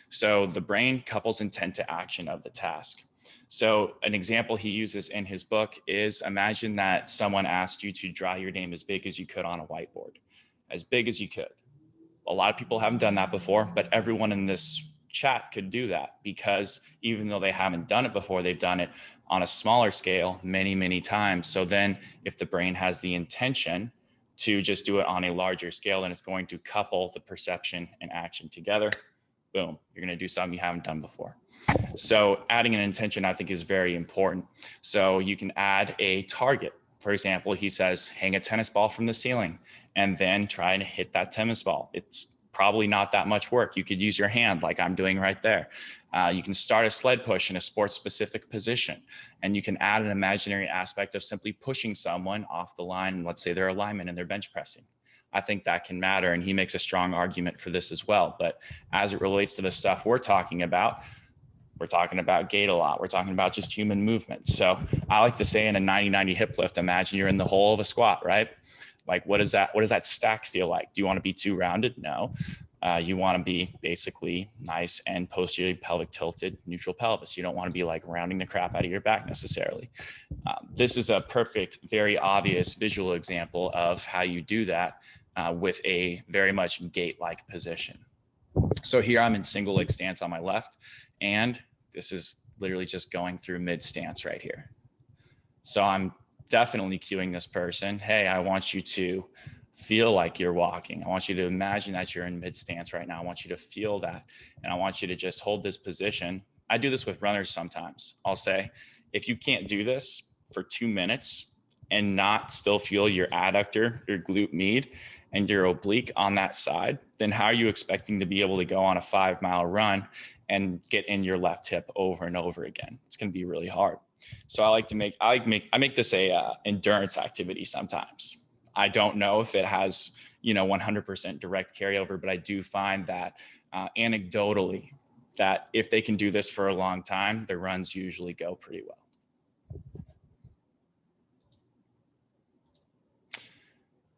Speaker 2: So the brain couples intent to action of the task. So an example he uses in his book is, imagine that someone asked you to draw your name as big as you could on a whiteboard, as big as you could. A lot of people haven't done that before, but everyone in this chat could do that, because even though they haven't done it before, they've done it on a smaller scale many, many times. So then if the brain has the intention to just do it on a larger scale, then it's going to couple the perception and action together. Boom, you're going to do something you haven't done before. So adding an intention, I think, is very important. So you can add a target. For example, he says, hang a tennis ball from the ceiling and then try to hit that tennis ball. It's probably not that much work. You could use your hand like I'm doing right there. You can start a sled push in a sports specific position, and you can add an imaginary aspect of simply pushing someone off the line, and let's say they're a lineman and they're bench pressing. I think that can matter, and he makes a strong argument for this as well. But as it relates to the stuff we're talking about gait a lot. We're talking about just human movement. So I like to say in a 90-90 hip lift, imagine you're in the hole of a squat, right? Like, what does that stack feel like? Do you want to be too rounded? No. You want to be basically nice and posteriorly pelvic tilted, neutral pelvis. You don't want to be like rounding the crap out of your back necessarily. This is a perfect, very obvious visual example of how you do that with a very much gait-like position. So here I'm in single leg stance on my left, and this is literally just going through mid stance right here. So I'm definitely cueing this person, hey, I want you to feel like you're walking. I want you to imagine that you're in mid stance right now. I want you to feel that. And I want you to just hold this position. I do this with runners sometimes. I'll say, if you can't do this for 2 minutes and not still feel your adductor, your glute med, and your oblique on that side, then how are you expecting to be able to go on a 5-mile run and get in your left hip over and over again? It's going to be really hard. So I make this a endurance activity sometimes. I don't know if it has 100% direct carryover, but I do find that anecdotally that if they can do this for a long time, their runs usually go pretty well.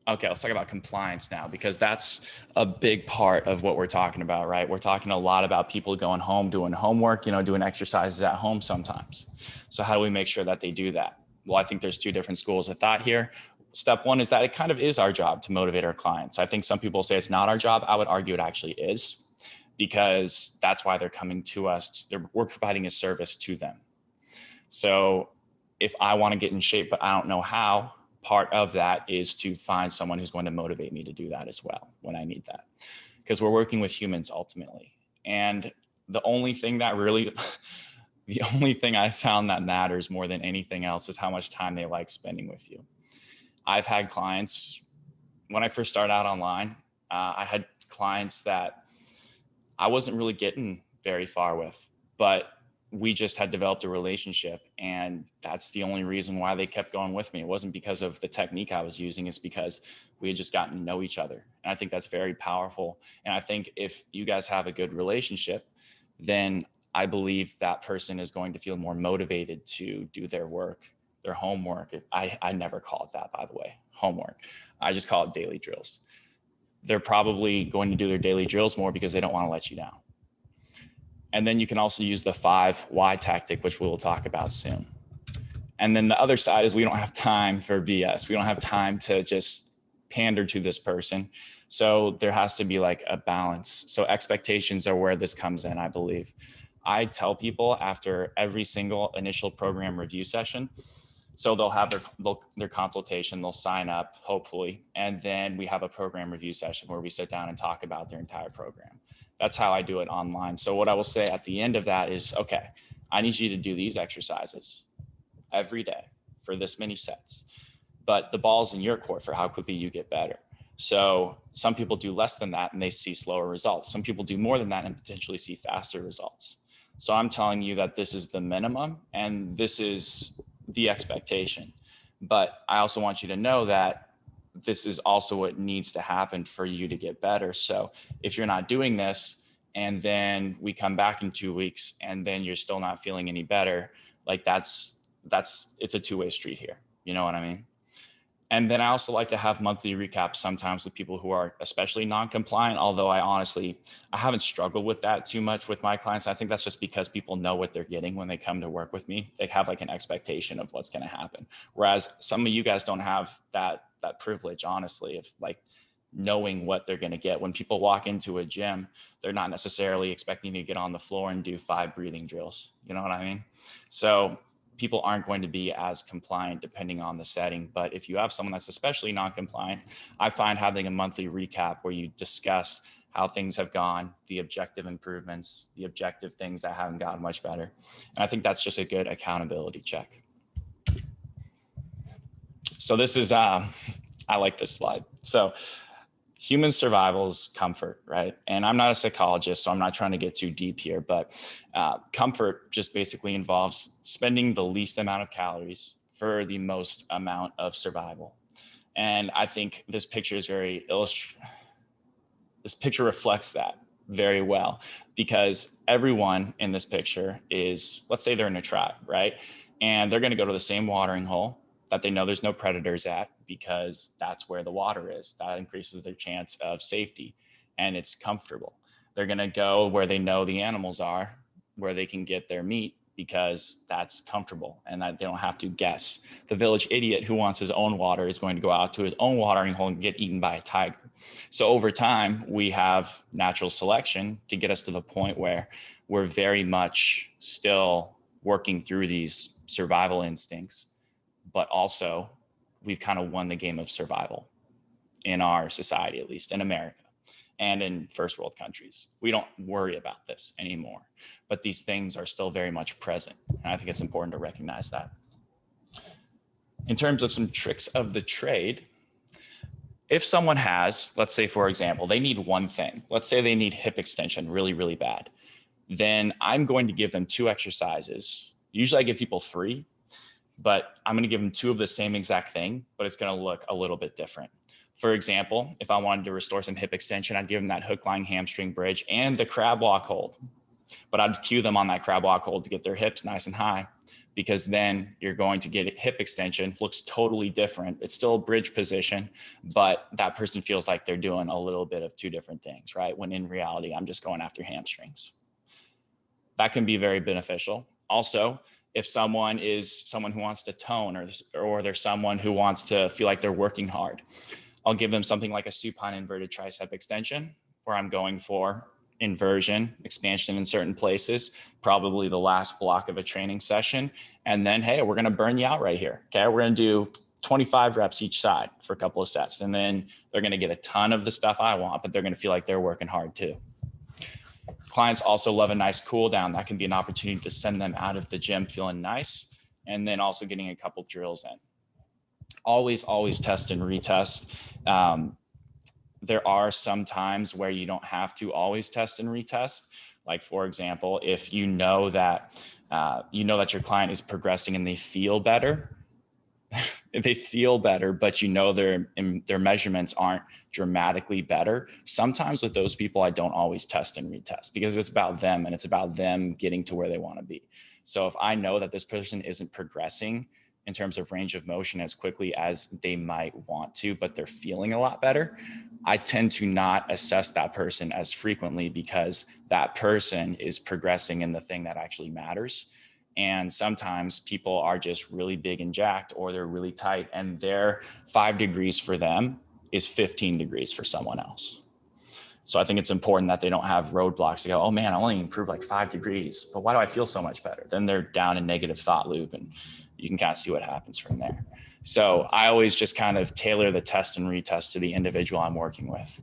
Speaker 2: Okay, let's talk about compliance now, because that's a big part of what we're talking about, right? We're talking a lot about people going home, doing homework, doing exercises at home sometimes. So how do we make sure that they do that? Well, I think there's 2 different schools of thought here. Step 1 is that it kind of is our job to motivate our clients. I think some people say it's not our job. I would argue it actually is, because that's why they're coming to us. We're providing a service to them. So if I want to get in shape, but I don't know how, part of that is to find someone who's going to motivate me to do that as well when I need that, because we're working with humans ultimately. And the only thing I found that matters more than anything else is how much time they like spending with you. I've had clients, when I first started out online, I had clients that I wasn't really getting very far with, but we just had developed a relationship, and that's the only reason why they kept going with me. It wasn't because of the technique I was using, it's because we had just gotten to know each other. And I think that's very powerful. And I think if you guys have a good relationship, then I believe that person is going to feel more motivated to do their work, their homework. I never call it that, by the way, homework. I just call it daily drills. They're probably going to do their daily drills more because they don't want to let you down. And then you can also use the 5 why tactic, which we will talk about soon. And then the other side is we don't have time for BS. We don't have time to just pander to this person. So there has to be like a balance. So expectations are where this comes in, I believe. I tell people after every single initial program review session, so they'll have their consultation, they'll sign up, hopefully, and then we have a program review session where we sit down and talk about their entire program. That's how I do it online. So what I will say at the end of that is, okay, I need you to do these exercises every day for this many sets, but the ball's in your court for how quickly you get better. So some people do less than that and they see slower results. Some people do more than that and potentially see faster results. So I'm telling you that this is the minimum and this is the expectation. But I also want you to know that this is also what needs to happen for you to get better. So if you're not doing this and then we come back in 2 weeks and then you're still not feeling any better, like it's a two-way street here. You know what I mean? And then I also like to have monthly recaps sometimes with people who are especially non-compliant, although I haven't struggled with that too much with my clients. I think that's just because people know what they're getting when they come to work with me. They have like an expectation of what's going to happen. Whereas some of you guys don't have that privilege, honestly, of like knowing what they're going to get. When people walk into a gym, they're not necessarily expecting to get on the floor and do 5 breathing drills. You know what I mean? So people aren't going to be as compliant depending on the setting. But if you have someone that's especially non-compliant, I find having a monthly recap where you discuss how things have gone, the objective improvements, the objective things that haven't gotten much better. And I think that's just a good accountability check. So this is, I like this slide. So human survival is comfort, right? And I'm not a psychologist, so I'm not trying to get too deep here, but comfort just basically involves spending the least amount of calories for the most amount of survival. And I think this picture is this picture reflects that very well, because everyone in this picture is, let's say they're in a tribe, right? And they're going to go to the same watering hole that they know there's no predators at, because that's where the water is. That increases their chance of safety and it's comfortable. They're going to go where they know the animals are, where they can get their meat, because that's comfortable and that they don't have to guess. The village idiot who wants his own water is going to go out to his own watering hole and get eaten by a tiger. So over time, we have natural selection to get us to the point where we're very much still working through these survival instincts, but also we've kind of won the game of survival in our society, at least in America and in first world countries. We don't worry about this anymore, but these things are still very much present. And I think it's important to recognize that. In terms of some tricks of the trade, if someone has, let's say, for example, they need one thing, let's say they need hip extension really, really bad, then I'm going to give them 2 exercises. Usually I give people 3, but I'm going to give them 2 of the same exact thing, but it's going to look a little bit different. For example, if I wanted to restore some hip extension, I'd give them that hook lying hamstring bridge and the crab walk hold, but I'd cue them on that crab walk hold to get their hips nice and high, because then you're going to get a hip extension, looks totally different. It's still a bridge position, but that person feels like they're doing a little bit of 2 different things, right? When in reality, I'm just going after hamstrings. That can be very beneficial. Also, if someone is someone who wants to tone, or there's someone who wants to feel like they're working hard, I'll give them something like a supine inverted tricep extension, where I'm going for inversion, expansion in certain places, probably the last block of a training session. And then, hey, we're going to burn you out right here. Okay. We're going to do 25 reps each side for a couple of sets. And then they're going to get a ton of the stuff I want, but they're going to feel like they're working hard too. Clients also love a nice cool down. That can be an opportunity to send them out of the gym feeling nice, and then also getting a couple drills in. always test and retest. There are some times where you don't have to always test and retest. Like, for example, if you know that your client is progressing and they feel better, but you know their measurements aren't dramatically better. Sometimes with those people, I don't always test and retest, because it's about them and it's about them getting to where they want to be. So if I know that this person isn't progressing in terms of range of motion as quickly as they might want to, but they're feeling a lot better, I tend to not assess that person as frequently, because that person is progressing in the thing that actually matters. And sometimes people are just really big and jacked, or they're really tight, and their 5 degrees for them is 15 degrees for someone else. So I think it's important that they don't have roadblocks to go, oh man, I only improved like 5 degrees, but why do I feel so much better? Then they're down in negative thought loop, and you can kind of see what happens from there. So I always just kind of tailor the test and retest to the individual I'm working with.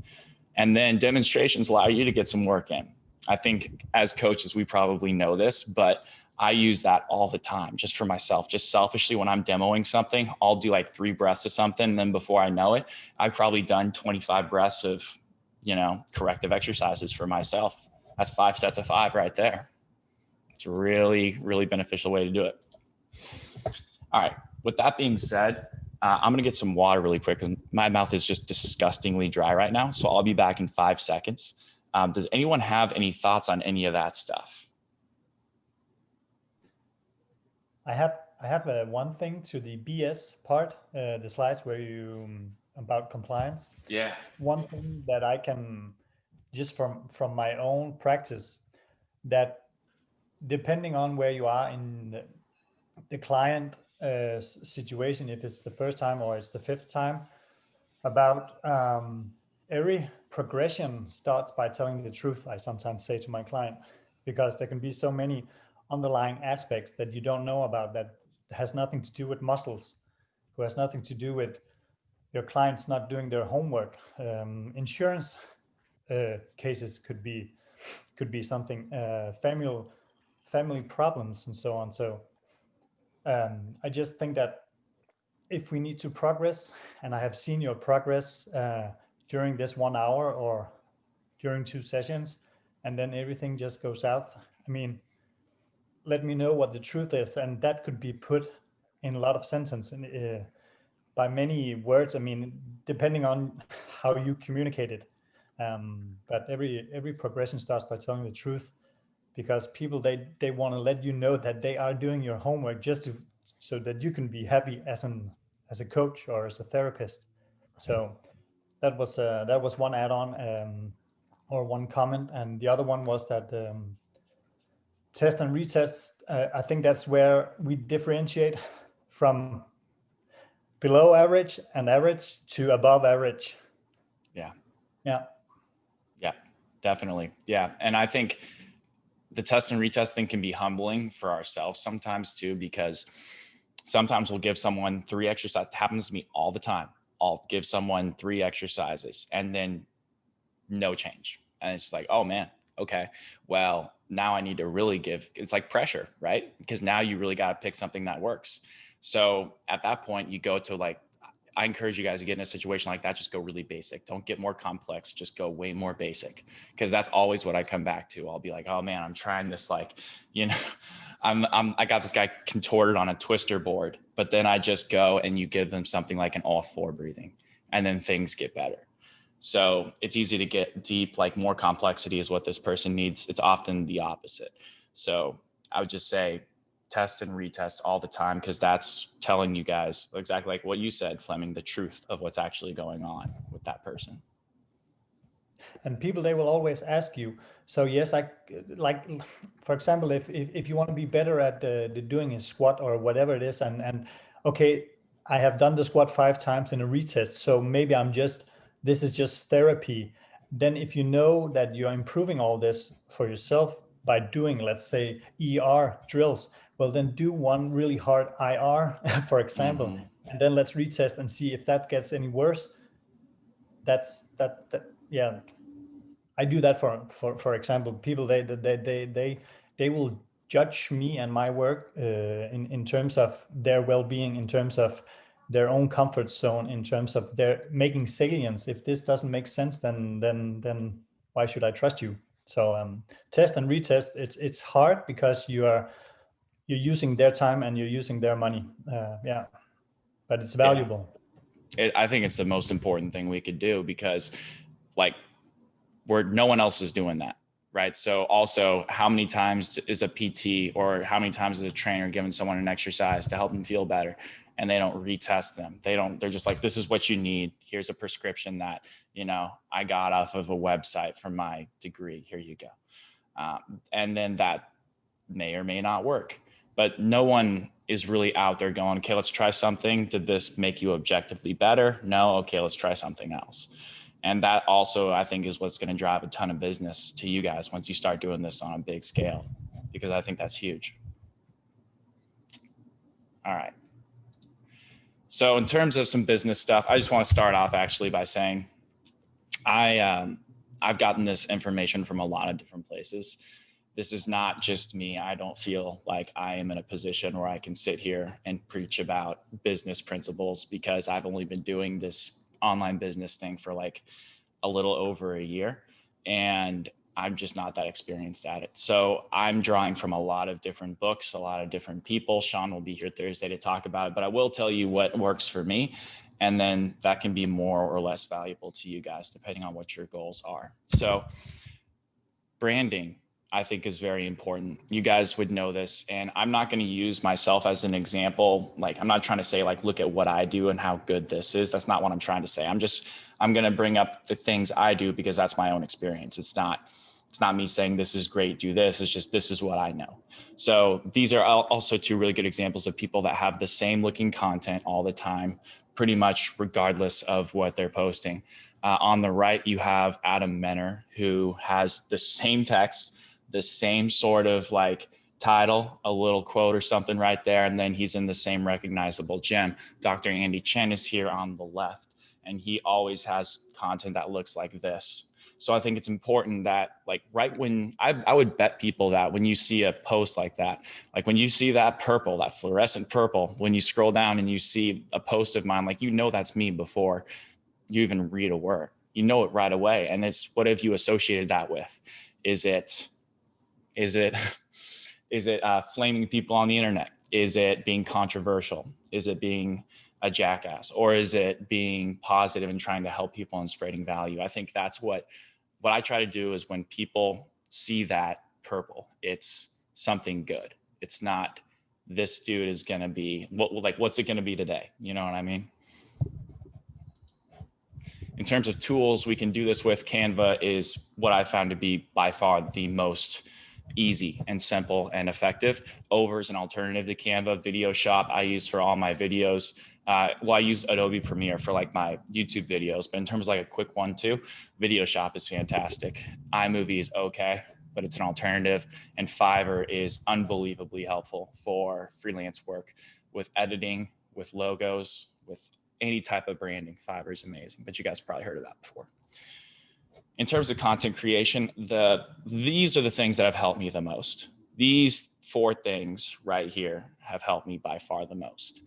Speaker 2: And then demonstrations allow you to get some work in. I think as coaches, we probably know this, but I use that all the time, just for myself, just selfishly. When I'm demoing something, I'll do like 3 breaths of something. And then before I know it, I've probably done 25 breaths of, corrective exercises for myself. That's 5 sets of 5 right there. It's a really, really beneficial way to do it. All right. With that being said, I'm going to get some water really quick, because my mouth is just disgustingly dry right now. So I'll be back in 5 seconds. Does anyone have any thoughts on any of that stuff?
Speaker 3: I have one thing to the BS part, the slides where you about compliance.
Speaker 2: Yeah.
Speaker 3: One thing that I can, just from my own practice, that depending on where you are in the client situation, if it's the first time or it's the 5th time, about every progression starts by telling the truth, I sometimes say to my client, because there can be so many underlying aspects that you don't know about, that has nothing to do with muscles, who has nothing to do with your clients not doing their homework. Insurance cases could be something, family problems and so on. So I just think that if we need to progress, and I have seen your progress during this 1 hour or during 2 sessions, and then everything just goes south, I mean, let me know what the truth is, and that could be put in a lot of sentences by many words. I mean, depending on how you communicate it. But every progression starts by telling the truth, because people, they want to let you know that they are doing your homework, just so that you can be happy as a coach or as a therapist. So that was one add-on or one comment, and the other one was that test and retest. I think that's where we differentiate from below average and average to above average.
Speaker 2: Yeah, definitely. Yeah. And I think the test and retest thing can be humbling for ourselves sometimes too, because sometimes we'll give someone 3 exercises. It happens to me all the time. I'll give someone 3 exercises and then no change. And it's like, oh man, okay, well, now I need to really it's like pressure, right? Because now you really got to pick something that works. So at that point, you go to I encourage you guys to get in a situation like that, just go really basic. Don't get more complex, just go way more basic. Because that's always what I come back to. I'll be like, oh man, I'm trying this, I got this guy contorted on a twister board, but then I just go and you give them something like an all-4 breathing, and then things get better. So it's easy to get deep, more complexity is what this person needs. It's often the opposite. So I would just say, test and retest all the time, because that's telling you guys exactly like what you said, Fleming, the truth of what's actually going on with that person.
Speaker 3: And people, they will always ask you, so yes, for example, if you want to be better at doing a squat or whatever it is, and okay, I have done the squat 5 times in a retest, so maybe this is just therapy. Then if you know that you're improving all this for yourself by doing, let's say, ER drills, well, then do one really hard IR, for example, and then let's retest and see if that gets any worse. Yeah. I do that for example. People, they will judge me and my work in terms of their well-being, in terms of their own comfort zone in terms of their making salience. If this doesn't make sense, then why should I trust you? So test and retest. It's hard because you're using their time and you're using their money. Yeah, but it's valuable.
Speaker 2: I think it's the most important thing we could do, because like no one else is doing that. Right. So also, how many times is a PT or how many times is a trainer giving someone an exercise to help them feel better, and they don't retest them? They're just like, this is what you need. Here's a prescription that, I got off of a website for my degree. Here you go. And then that may or may not work, but no one is really out there going, okay, let's try something. Did this make you objectively better? No. Okay, let's try something else. And that also, I think, is what's going to drive a ton of business to you guys once you start doing this on a big scale, because I think that's huge. All right. So in terms of some business stuff, I just want to start off actually by saying I've gotten this information from a lot of different places. This is not just me. I don't feel like I am in a position where I can sit here and preach about business principles, because I've only been doing this online business thing for like a little over a year, and I'm just not that experienced at it. So I'm drawing from a lot of different books, a lot of different people. Sean will be here Thursday to talk about it, but I will tell you what works for me. And then that can be more or less valuable to you guys, depending on what your goals are. So branding, I think, is very important. You guys would know this, and I'm not going to use myself as an example. Like, I'm not trying to say like, look at what I do and how good this is. That's not what I'm trying to say. I'm going to bring up the things I do because that's my own experience. It's not me saying this is great, do this. It's just, this is what I know. So these are also two really good examples of people that have the same looking content all the time, pretty much regardless of what they're posting. On the right, you have Adam Menner, who has the same text, the same sort of like title, a little quote or something right there. And then he's in the same recognizable gem. Dr. Andy Chen is here on the left, and he always has content that looks like this. So I think it's important that, like, right when I would bet people that when you see a post like that, like when you see that purple, that fluorescent purple, when you scroll down and you see a post of mine, like, that's me before you even read a word, it right away. And it's, what have you associated that with? Is it flaming people on the internet? Is it being controversial? Is it being a jackass? Or is it being positive and trying to help people and spreading value? I think that's what I try to do, is when people see that purple, it's something good. It's not, this dude is going to be what's it going to be today? You know what I mean? In terms of tools we can do this with, Canva is what I found to be by far the most easy and simple and effective. Over is an alternative to Canva. Video Shop I use for all my videos. I use Adobe Premiere for like my YouTube videos, but in terms of like a quick one too, Video Shop is fantastic. iMovie is okay, but it's an alternative. And Fiverr is unbelievably helpful for freelance work with editing, with logos, with any type of branding. Fiverr is amazing, but you guys probably heard of that before. In terms of content creation, these are the things that have helped me the most. These 4 things right here have helped me by far the most.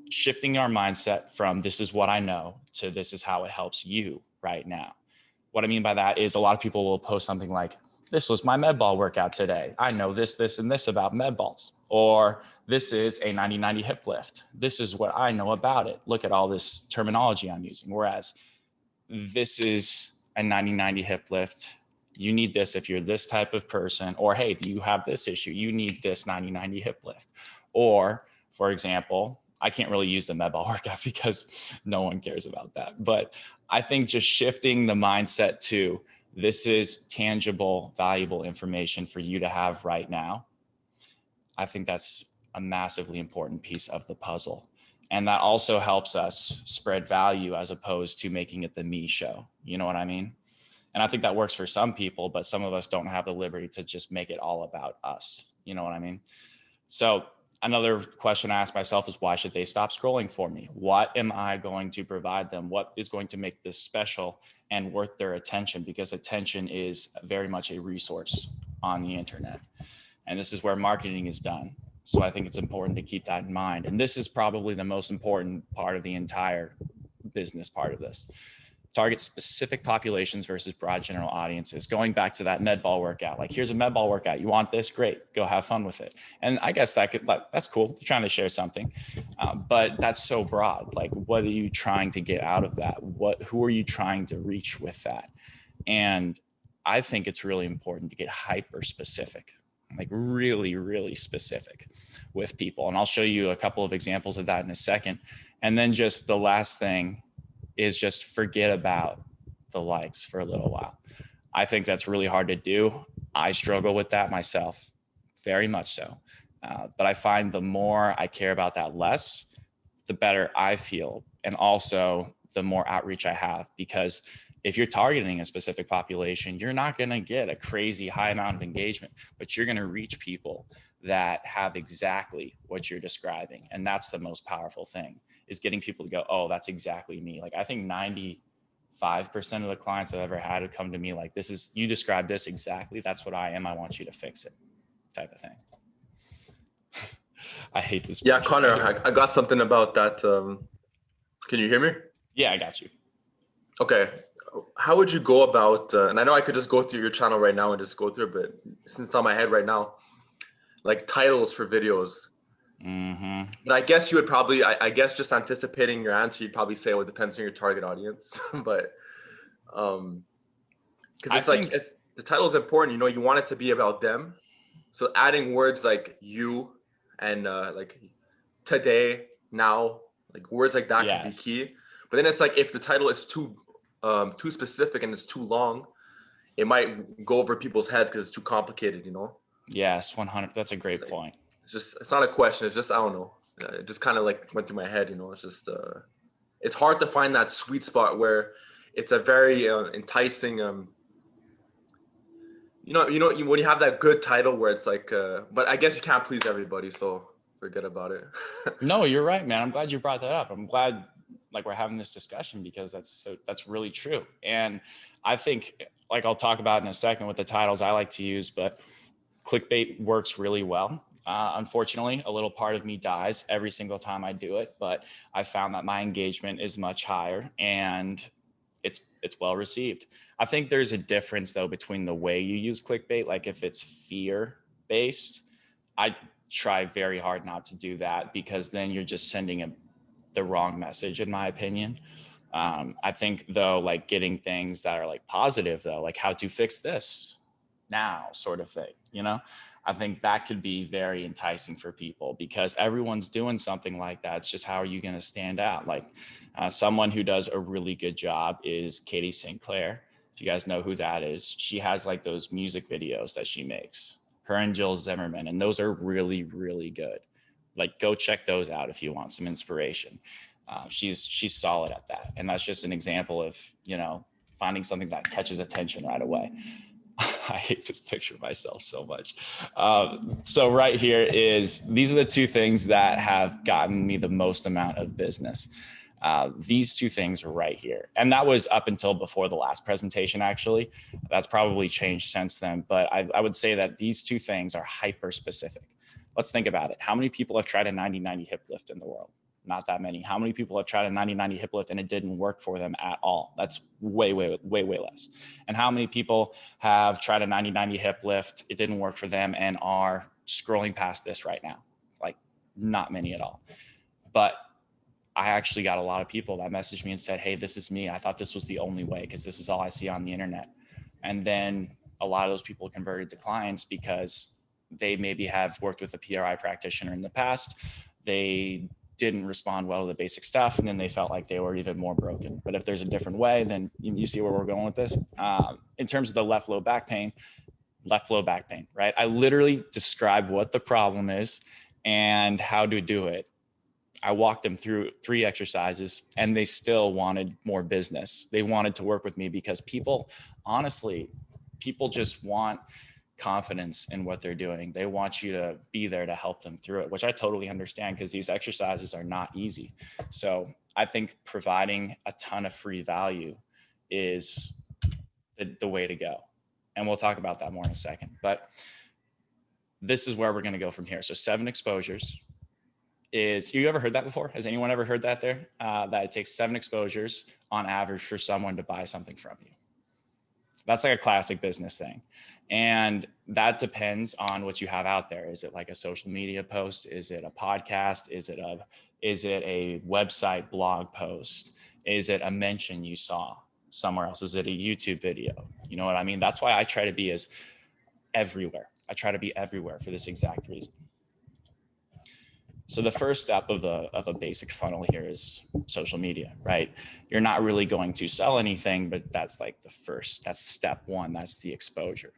Speaker 2: Shifting our mindset from this is what I know to this is how it helps you right now. What I mean by that is, a lot of people will post something like, this was my med ball workout today. I know this, this, and this about med balls. Or this is a 90-90 hip lift. This is what I know about it. Look at all this terminology I'm using. Whereas this is a 90-90 hip lift. You need this if you're this type of person. Or, hey, do you have this issue? You need this 90-90 hip lift. Or, for example, I can't really use the med ball workout because no one cares about that. But I think just shifting the mindset to, this is tangible, valuable information for you to have right now, I think that's a massively important piece of the puzzle. And that also helps us spread value as opposed to making it the me show. You know what I mean? And I think that works for some people, but some of us don't have the liberty to just make it all about us. You know what I mean? So another question I ask myself is, why should they stop scrolling for me? What am I going to provide them? What is going to make this special and worth their attention? Because attention is very much a resource on the internet. And this is where marketing is done. So I think it's important to keep that in mind. And this is probably the most important part of the entire business part of this. Target specific populations versus broad general audiences. Going back to that med ball workout, like here's a med ball workout. You want this? Great. Go have fun with it. And I guess that's cool. You're trying to share something, but that's so broad. Like, what are you trying to get out of that? Who are you trying to reach with that? And I think it's really important to get hyper specific, like really, really specific with people. And I'll show you a couple of examples of that in a second. And then just the last thing is just forget about the likes for a little while. I think that's really hard to do. I struggle with that myself, very much so. But I find the more I care about that less, the better I feel. And also the more outreach I have, because if you're targeting a specific population, you're not going to get a crazy high amount of engagement, but you're going to reach people that have exactly what you're describing. And that's the most powerful thing, is getting people to go, oh, that's exactly me. Like, I think 95% of the clients I've ever had have come to me like, you described this exactly. That's what I am. I want you to fix it, type of thing. I hate this.
Speaker 6: Yeah, Connor, I got something about that. Can you hear me?
Speaker 2: Yeah, I got you.
Speaker 6: Okay. How would you go about, and I know I could just go through your channel right now and just go through it, but since it's on my head right now, like titles for videos.
Speaker 2: Mm-hmm.
Speaker 6: But I guess you would probably, I guess just anticipating your answer, you'd probably say, well, it depends on your target audience. But because it's the title is important, you know, you want it to be about them. So adding words like you and like today, now, like words like that could be key. But then it's like, if the title is too specific and it's too long, it might go over people's heads because it's too complicated, you know?
Speaker 2: Yes, 100. That's a great point.
Speaker 6: It's not a question. It's just, I don't know. It just kind of like went through my head, you know? It's just, it's hard to find that sweet spot where it's a very enticing, you know, when you have that good title where it's like, but I guess you can't please everybody, so forget about it.
Speaker 2: No, you're right, man. I'm glad you brought that up. I'm glad like we're having this discussion, because that's really true. And I think, like I'll talk about in a second with the titles I like to use, but clickbait works really well. Unfortunately, a little part of me dies every single time I do it, but I found that my engagement is much higher and it's well received. I think there's a difference though between the way you use clickbait. Like if it's fear based, I try very hard not to do that, because then you're just sending the wrong message, in my opinion. I think though, like getting things that are like positive though, like how to fix this now sort of thing, you know, I think that could be very enticing for people, because everyone's doing something like that. It's just, how are you going to stand out? Like someone who does a really good job is Katie Sinclair. If you guys know who that is, she has like those music videos that she makes, her and Jill Zimmerman, and those are really, really good. Like go check those out if you want some inspiration. She's solid at that. And that's just an example of, you know, finding something that catches attention right away. I hate this picture of myself so much. So right here these are the two things that have gotten me the most amount of business. These two things right here. And that was up until before the last presentation, actually. That's probably changed since then. But I would say that these two things are hyper specific. Let's think about it. How many people have tried a 90-90 hip lift in the world? Not that many. How many people have tried a 90-90 hip lift and it didn't work for them at all? That's way less. And how many people have tried a 90-90 hip lift, it didn't work for them, and are scrolling past this right now? Like not many at all. But I actually got a lot of people that messaged me and said, hey, this is me. I thought this was the only way because this is all I see on the internet. And then a lot of those people converted to clients because they maybe have worked with a PRI practitioner in the past. They didn't respond well to the basic stuff, and then they felt like they were even more broken. But if there's a different way, then you see where we're going with this. In terms of the left low back pain, right? I literally describe what the problem is and how to do it. I walked them through 3 exercises and they still wanted more business. They wanted to work with me because people just want confidence in what they're doing. They want you to be there to help them through it, which I totally understand because these exercises are not easy. So I think providing a ton of free value is the way to go. And we'll talk about that more in a second. But this is where we're going to go from here. So 7 exposures is, you ever heard that before? Has anyone ever heard that there? That it takes 7 exposures on average for someone to buy something from you. That's like a classic business thing. And that depends on what you have out there. Is it like a social media post? Is it a podcast? Is it a website blog post? Is it a mention you saw somewhere else? Is it a YouTube video? You know what I mean? That's why I try to be everywhere. I try to be everywhere for this exact reason. So the first step of a basic funnel here is social media, right? You're not really going to sell anything, but that's like that's step 1. That's the exposure.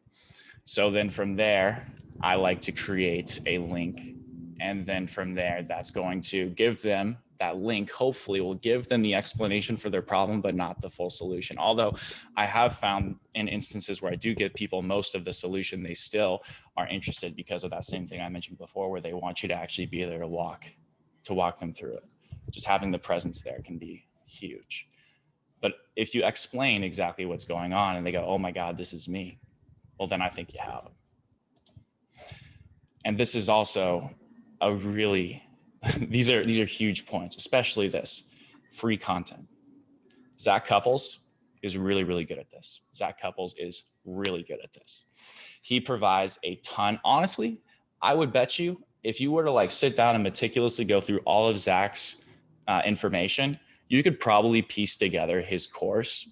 Speaker 2: So then from there, I like to create a link. And then from there, that's going to give them that link, hopefully will give them the explanation for their problem, but not the full solution. Although I have found in instances where I do give people most of the solution, they still are interested because of that same thing I mentioned before, where they want you to actually be there to walk them through it. Just having the presence there can be huge. But if you explain exactly what's going on and they go, oh my God, this is me, well, then I think you have them. And this is also a really, these are huge points, especially this free content. Zach Couples is really, really good at this. Zach Couples is really good at this. He provides a ton. Honestly, I would bet you if you were to like sit down and meticulously go through all of Zach's information, you could probably piece together his course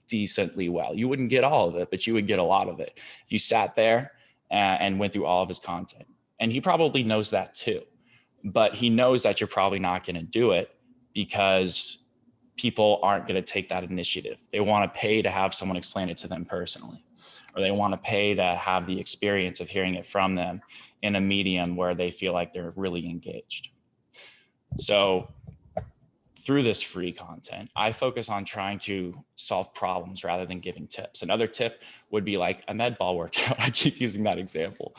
Speaker 2: decently well. You wouldn't get all of it, but you would get a lot of it if you sat there and went through all of his content. And he probably knows that too, but he knows that you're probably not going to do it because people aren't going to take that initiative. They want to pay to have someone explain it to them personally, or they want to pay to have the experience of hearing it from them in a medium where they feel like they're really engaged. So through this free content, I focus on trying to solve problems rather than giving tips. Another tip would be like a med ball workout. I keep using that example,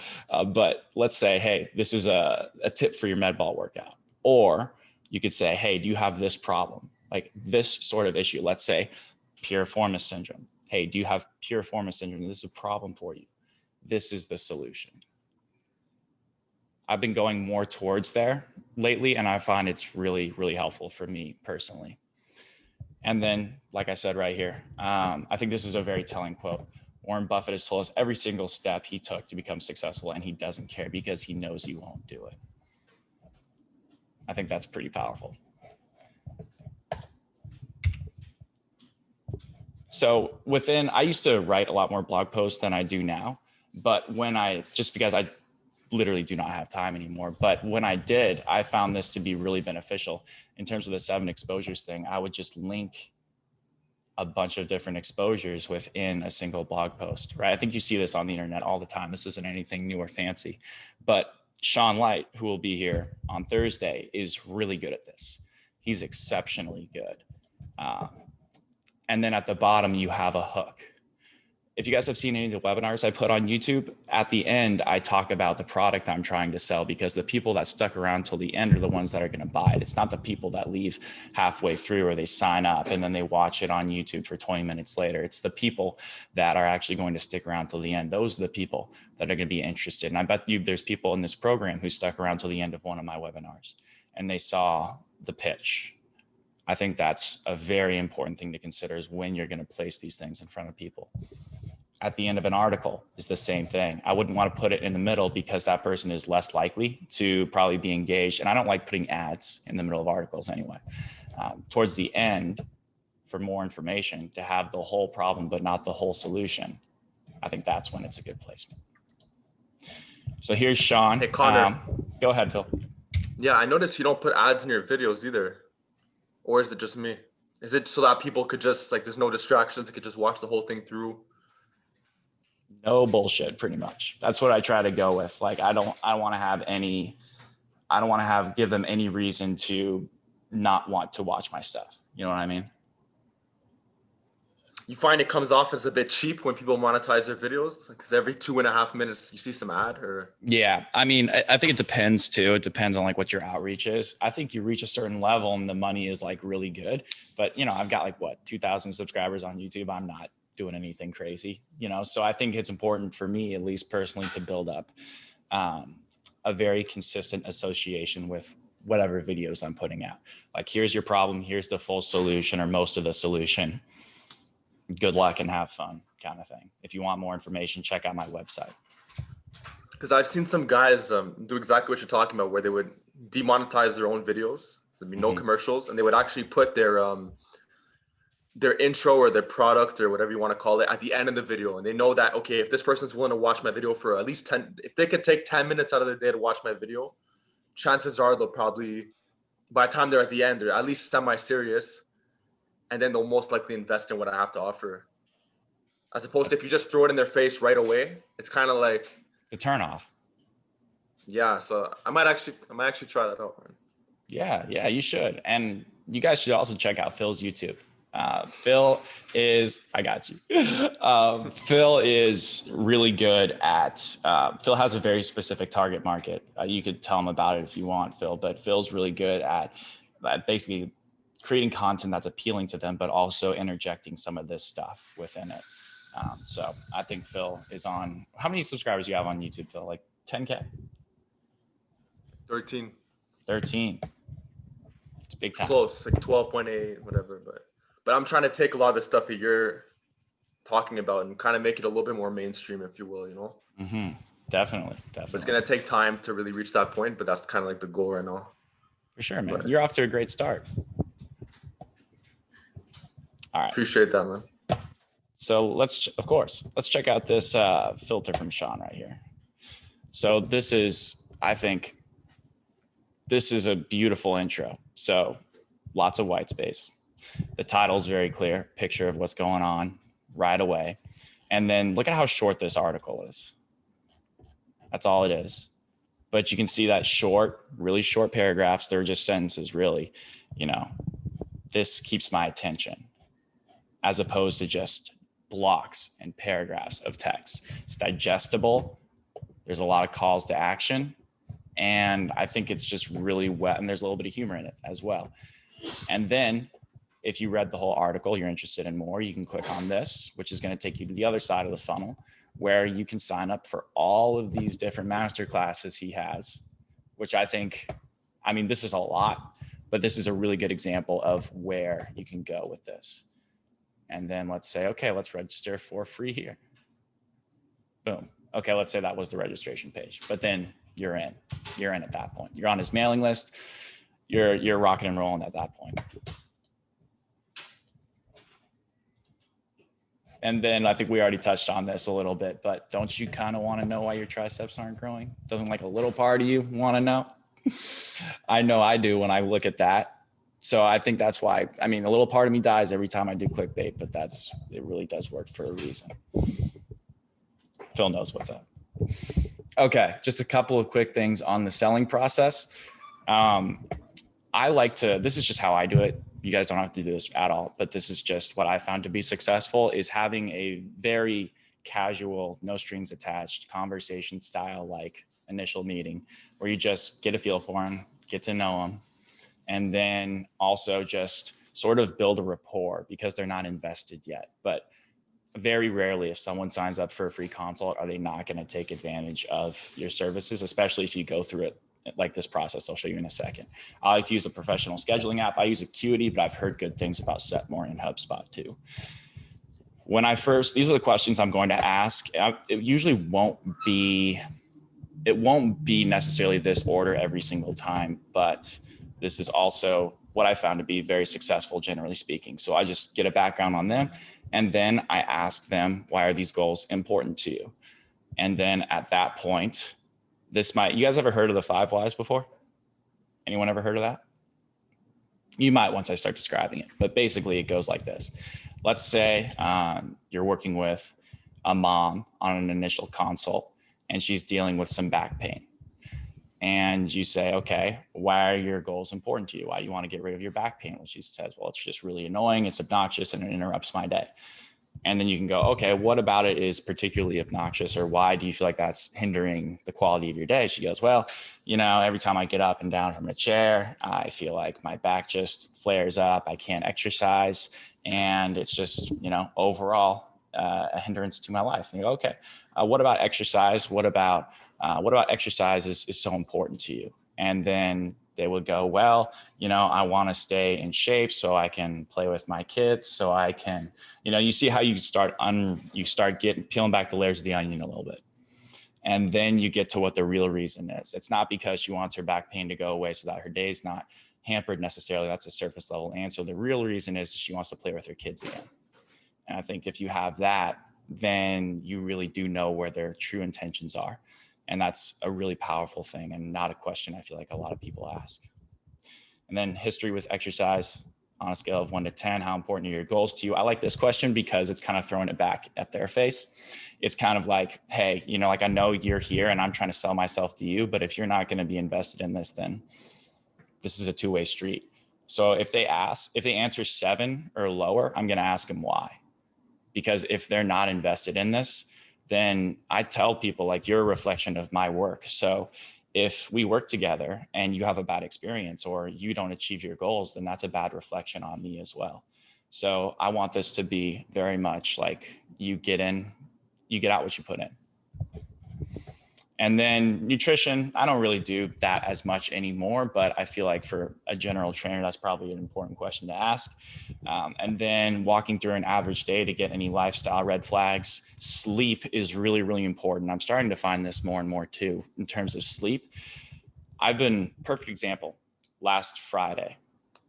Speaker 2: but let's say, hey, this is a tip for your med ball workout. Or you could say, hey, do you have this problem? Like this sort of issue, let's say piriformis syndrome. Hey, do you have piriformis syndrome? This is a problem for you. This is the solution. I've been going more towards there lately, and I find it's really, really helpful for me personally. And then, like I said right here, I think this is a very telling quote. Warren Buffett has told us every single step he took to become successful, and he doesn't care because he knows you won't do it. I think that's pretty powerful. So I used to write a lot more blog posts than I do now, but just because I literally do not have time anymore. But when I did, I found this to be really beneficial in terms of the 7 exposures thing. I would just link a bunch of different exposures within a single blog post, right? I think you see this on the internet all the time. This isn't anything new or fancy, but Sean Light, who will be here on Thursday, is really good at this. He's exceptionally good. And then at the bottom, you have a hook. If you guys have seen any of the webinars I put on YouTube, at the end, I talk about the product I'm trying to sell, because the people that stuck around till the end are the ones that are going to buy it. It's not the people that leave halfway through or they sign up and then they watch it on YouTube for 20 minutes later. It's the people that are actually going to stick around till the end. Those are the people that are going to be interested. And I bet you there's people in this program who stuck around till the end of one of my webinars and they saw the pitch. I think that's a very important thing to consider, is when you're going to place these things in front of people. At the end of an article is the same thing. I wouldn't want to put it in the middle because that person is less likely to probably be engaged. And I don't like putting ads in the middle of articles anyway. Towards the end, for more information, to have the whole problem, but not the whole solution, I think that's when it's a good placement. So here's Sean.
Speaker 6: Hey, Connor.
Speaker 2: Go ahead, Phil.
Speaker 6: Yeah, I noticed you don't put ads in your videos either. Or is it just me? Is it so that people could just, like, there's no distractions, they could just watch the whole thing through?
Speaker 2: No bullshit, pretty much. That's what I try to go with. Like, I don't want to give them any reason to not want to watch my stuff. You know what I mean?
Speaker 6: You find it comes off as a bit cheap when people monetize their videos? Because every 2.5 minutes you see some ad, or? Yeah,
Speaker 2: I mean, I think it depends too. It depends on like what your outreach is. I think you reach a certain level and the money is like really good. But, you know, I've got like 2,000 subscribers on YouTube. I'm not doing anything crazy, you know? So I think it's important for me, at least personally, to build up a very consistent association with whatever videos I'm putting out. Like, here's your problem, here's the full solution or most of the solution. Good luck and have fun, kind of thing. If you want more information, check out my website.
Speaker 6: Because I've seen some guys do exactly what you're talking about, where they would demonetize their own videos. There'd be no commercials, and they would actually put their intro or their product or whatever you want to call it at the end of the video. And they know that, okay, if this person's willing to watch my video for at least 10, if they could take 10 minutes out of their day to watch my video, chances are they'll probably, by the time they're at the end, they're at least semi-serious, and then they'll most likely invest in what I have to offer. As opposed to if you just throw it in their face right away, it's kind of like
Speaker 2: the turn off.
Speaker 6: Yeah, so I might actually try that out, man.
Speaker 2: Yeah, you should. And you guys should also check out Phil's YouTube. Phil is really good at, Phil has a very specific target market. You could tell him about it if you want, Phil, but Phil's really good at basically creating content that's appealing to them, but also interjecting some of this stuff within it. So I think Phil is on, how many subscribers do you have on YouTube, Phil? Like 10K?
Speaker 6: 13.
Speaker 2: It's big time.
Speaker 6: Close, like 12.8, whatever, but I'm trying to take a lot of the stuff that you're talking about and kind of make it a little bit more mainstream, if you will, you know?
Speaker 2: Mm-hmm. Definitely.
Speaker 6: But it's going to take time to really reach that point, but that's kind of like the goal right now.
Speaker 2: For sure, man. But you're off to a great start. All right.
Speaker 6: Appreciate that, man.
Speaker 2: So let's check out this filter from Sean right here. So I think this is a beautiful intro. So lots of white space. The title's very clear, picture of what's going on right away. And then look at how short this article is. That's all it is. But you can see that really short paragraphs. They're just sentences, really. This keeps my attention as opposed to just blocks and paragraphs of text. It's digestible. There's a lot of calls to action. And I think it's just really wet. And there's a little bit of humor in it as well. And then if you read the whole article, you're interested in more, you can click on this, which is going to take you to the other side of the funnel, where you can sign up for all of these different master classes he has, which this is a lot, but this is a really good example of where you can go with this. And then let's say, okay, let's register for free here. Boom. Okay, let's say that was the registration page, but then you're in at that point. You're on his mailing list. You're rocking and rolling at that point. And then I think we already touched on this a little bit, but don't you kind of want to know why your triceps aren't growing? Doesn't like a little part of you want to know? I know I do when I look at that. So I think that's why, a little part of me dies every time I do clickbait, but it really does work for a reason. Phil knows what's up. Okay, just a couple of quick things on the selling process. This is just how I do it. You guys don't have to do this at all, but this is just what I found to be successful, is having a very casual, no strings attached conversation style, like initial meeting, where you just get a feel for them, get to know them, and then also just sort of build a rapport, because they're not invested yet. But very rarely, if someone signs up for a free consult, are they not going to take advantage of your services, especially if you go through it like this process I'll show you in a second. I like to use a professional scheduling app. I use Acuity, but I've heard good things about Setmore and HubSpot too. These are the questions I'm going to ask. It usually won't be necessarily this order every single time, but this is also what I found to be very successful, generally speaking. So I just get a background on them, and then I ask them, why are these goals important to you? And then at that point, you guys ever heard of the 5 whys before? Anyone ever heard of that? You might once I start describing it, but basically it goes like this. Let's say you're working with a mom on an initial consult, and she's dealing with some back pain. And you say, okay, why are your goals important to you? Why do you want to get rid of your back pain? Well, she says, well, it's just really annoying, it's obnoxious, and it interrupts my day. And then you can go, okay, what about it is particularly obnoxious, or why do you feel like that's hindering the quality of your day? She goes, well, every time I get up and down from a chair, I feel like my back just flares up. I can't exercise. And it's just, overall, a hindrance to my life. And you go, okay, what about exercise? What about exercise is so important to you? And then they would go, well, you know, I want to stay in shape so I can play with my kids, so I can, you know, you see how you start peeling back the layers of the onion a little bit. And then you get to what the real reason is. It's not because she wants her back pain to go away so that her day's not hampered necessarily. That's a surface level answer. The real reason is she wants to play with her kids again. And I think if you have that, then you really do know where their true intentions are. And that's a really powerful thing and not a question I feel like a lot of people ask. And then history with exercise on a scale of 1 to 10, how important are your goals to you? I like this question because it's kind of throwing it back at their face. It's kind of like, hey, you know, like I know you're here and I'm trying to sell myself to you, but if you're not going to be invested in this, then this is a two-way street. So if they answer 7 or lower, I'm going to ask them why. Because if they're not invested in this, then I tell people like, you're a reflection of my work. So if we work together and you have a bad experience or you don't achieve your goals, then that's a bad reflection on me as well. So I want this to be very much like you get out what you put in. And then nutrition, I don't really do that as much anymore, but I feel like for a general trainer, that's probably an important question to ask. And then walking through an average day to get any lifestyle red flags. Sleep is really, really important. I'm starting to find this more and more too, in terms of sleep. Perfect example, last Friday,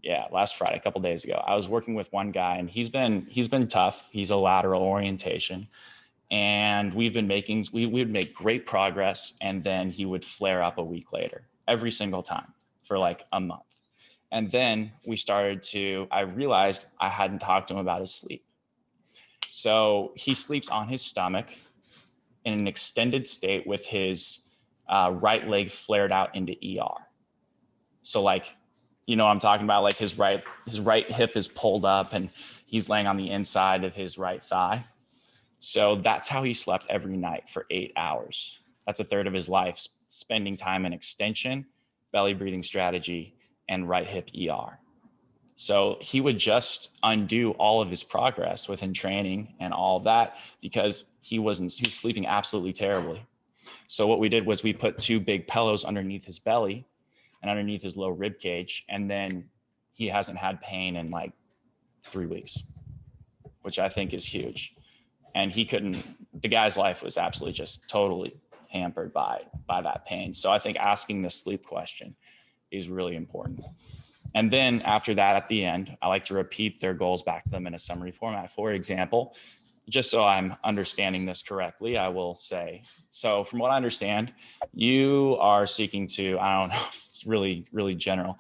Speaker 2: a couple days ago, I was working with one guy and he's been tough. He's a lateral orientation. And we would make great progress. And then he would flare up a week later, every single time for like a month. And then I realized I hadn't talked to him about his sleep. So he sleeps on his stomach in an extended state with his right leg flared out into ER. So like, you know, I'm talking about like his right hip is pulled up and he's laying on the inside of his right thigh. So that's how he slept every night for 8 hours. That's a third of his life, spending time in extension, belly breathing strategy, and right hip ER. So he would just undo all of his progress within training and all of that because he was sleeping absolutely terribly. So what we did was we put 2 big pillows underneath his belly and underneath his low rib cage. And then he hasn't had pain in like 3 weeks, which I think is huge. And the guy's life was absolutely just totally hampered by that pain. So I think asking the sleep question is really important. And then after that, at the end, I like to repeat their goals back to them in a summary format. For example, just so I'm understanding this correctly, I will say, so from what I understand, you are seeking to, I don't know, it's really, really general,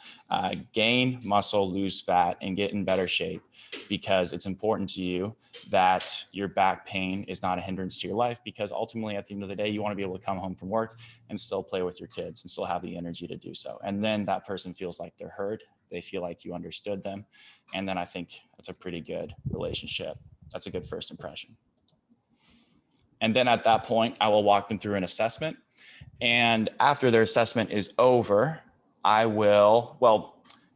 Speaker 2: gain muscle, lose fat, and get in better shape because it's important to you that your back pain is not a hindrance to your life, because ultimately at the end of the day, you want to be able to come home from work and still play with your kids and still have the energy to do so. And then that person feels like they're heard. They feel like you understood them. And then I think that's a pretty good relationship. That's a good first impression. And then at that point, I will walk them through an assessment. And after their assessment is over,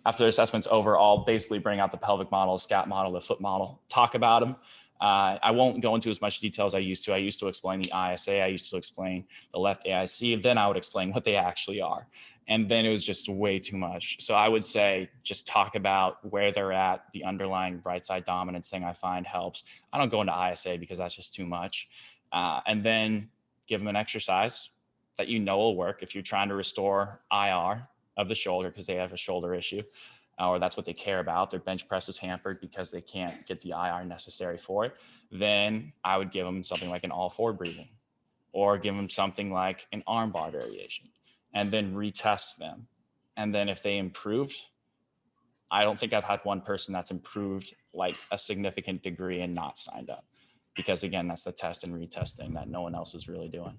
Speaker 2: after the assessment's over, I'll basically bring out the pelvic model, scat model, the foot model, talk about them. I won't go into as much detail as I used to. I used to explain the ISA. I used to explain the left AIC. Then I would explain what they actually are. And then it was just way too much. So I would say, just talk about where they're at. The underlying right side dominance thing I find helps. I don't go into ISA because that's just too much. And then give them an exercise that you know will work if you're trying to restore IR of the shoulder because they have a shoulder issue, or that's what they care about. Their bench press is hampered because they can't get the IR necessary for it. Then I would give them something like an all forward breathing, or give them something like an arm bar variation, and then retest them. And then if they improved, I don't think I've had one person that's improved like a significant degree and not signed up, because again, that's the test and retest thing that no one else is really doing.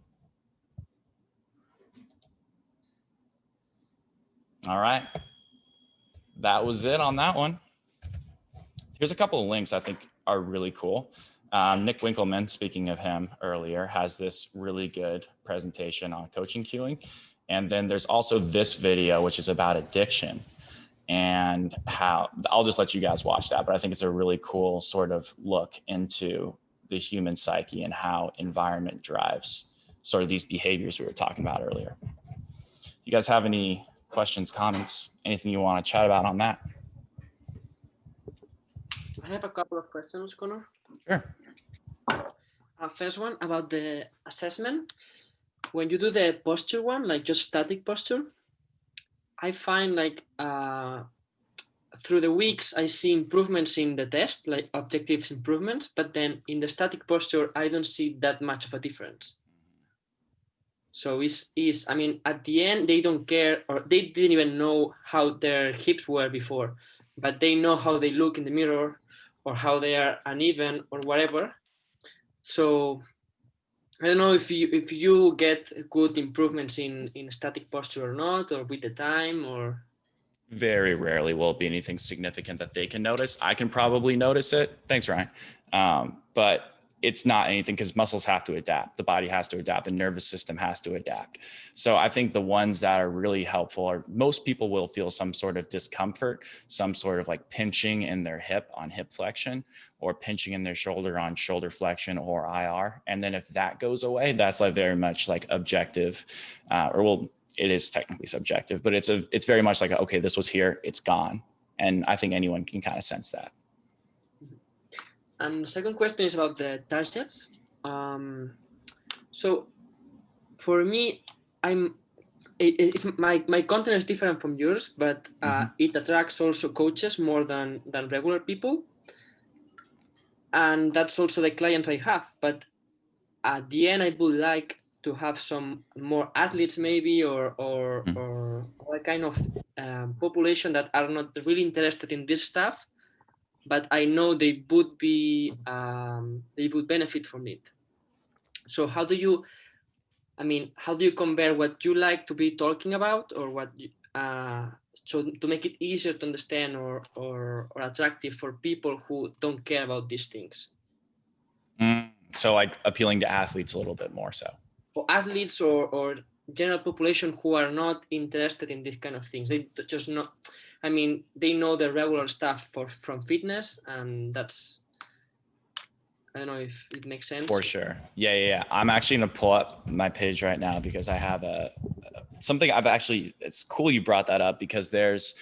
Speaker 2: All right, that was it on that one. Here's a couple of links I think are really cool. Nick Winkelman, speaking of him earlier, has this really good presentation on coaching cueing. And then there's also this video, which is about addiction and how, I'll just let you guys watch that, but I think it's a really cool sort of look into the human psyche and how environment drives sort of these behaviors we were talking about earlier. You guys have any questions, comments, anything you want to chat about on that?
Speaker 7: I have a couple of questions, Connor.
Speaker 2: Sure.
Speaker 7: First one about the assessment. When you do the posture one, like just static posture, I find like through the weeks, I see improvements in the test, like objective improvements, but then in the static posture, I don't see that much of a difference. So I mean, at the end, they don't care, or they didn't even know how their hips were before, but they know how they look in the mirror or how they are uneven or whatever. So I don't know if you get good improvements in static posture or not, or with the time, or.
Speaker 2: Very rarely will it be anything significant that they can notice. I can probably notice it. Thanks, Ryan. But it's not anything because muscles have to adapt. The body has to adapt. The nervous system has to adapt. So I think the ones that are really helpful are most people will feel some sort of discomfort, some sort of like pinching in their hip on hip flexion or pinching in their shoulder on shoulder flexion or IR. And then if that goes away, that's like very much like objective it is technically subjective, but it's very much like, okay, this was here, it's gone. And I think anyone can kind of sense that.
Speaker 7: And the second question is about the targets. So for me, my content is different from yours, but it attracts also coaches more than regular people. And that's also the clients I have. But at the end, I would like to have some more athletes maybe or a kind of population that are not really interested in this stuff, but I know they would benefit from it. So how do you compare what you like to be talking about or what so to make it easier to understand or attractive for people who don't care about these things?
Speaker 2: So like appealing to athletes a little bit more so.
Speaker 7: For athletes or general population who are not interested in these kind of things. They just not, I mean, they know the regular stuff from fitness, and that's, I don't know if it makes sense.
Speaker 2: For sure. Yeah. I'm actually going to pull up my page right now because I have something it's cool you brought that up because there's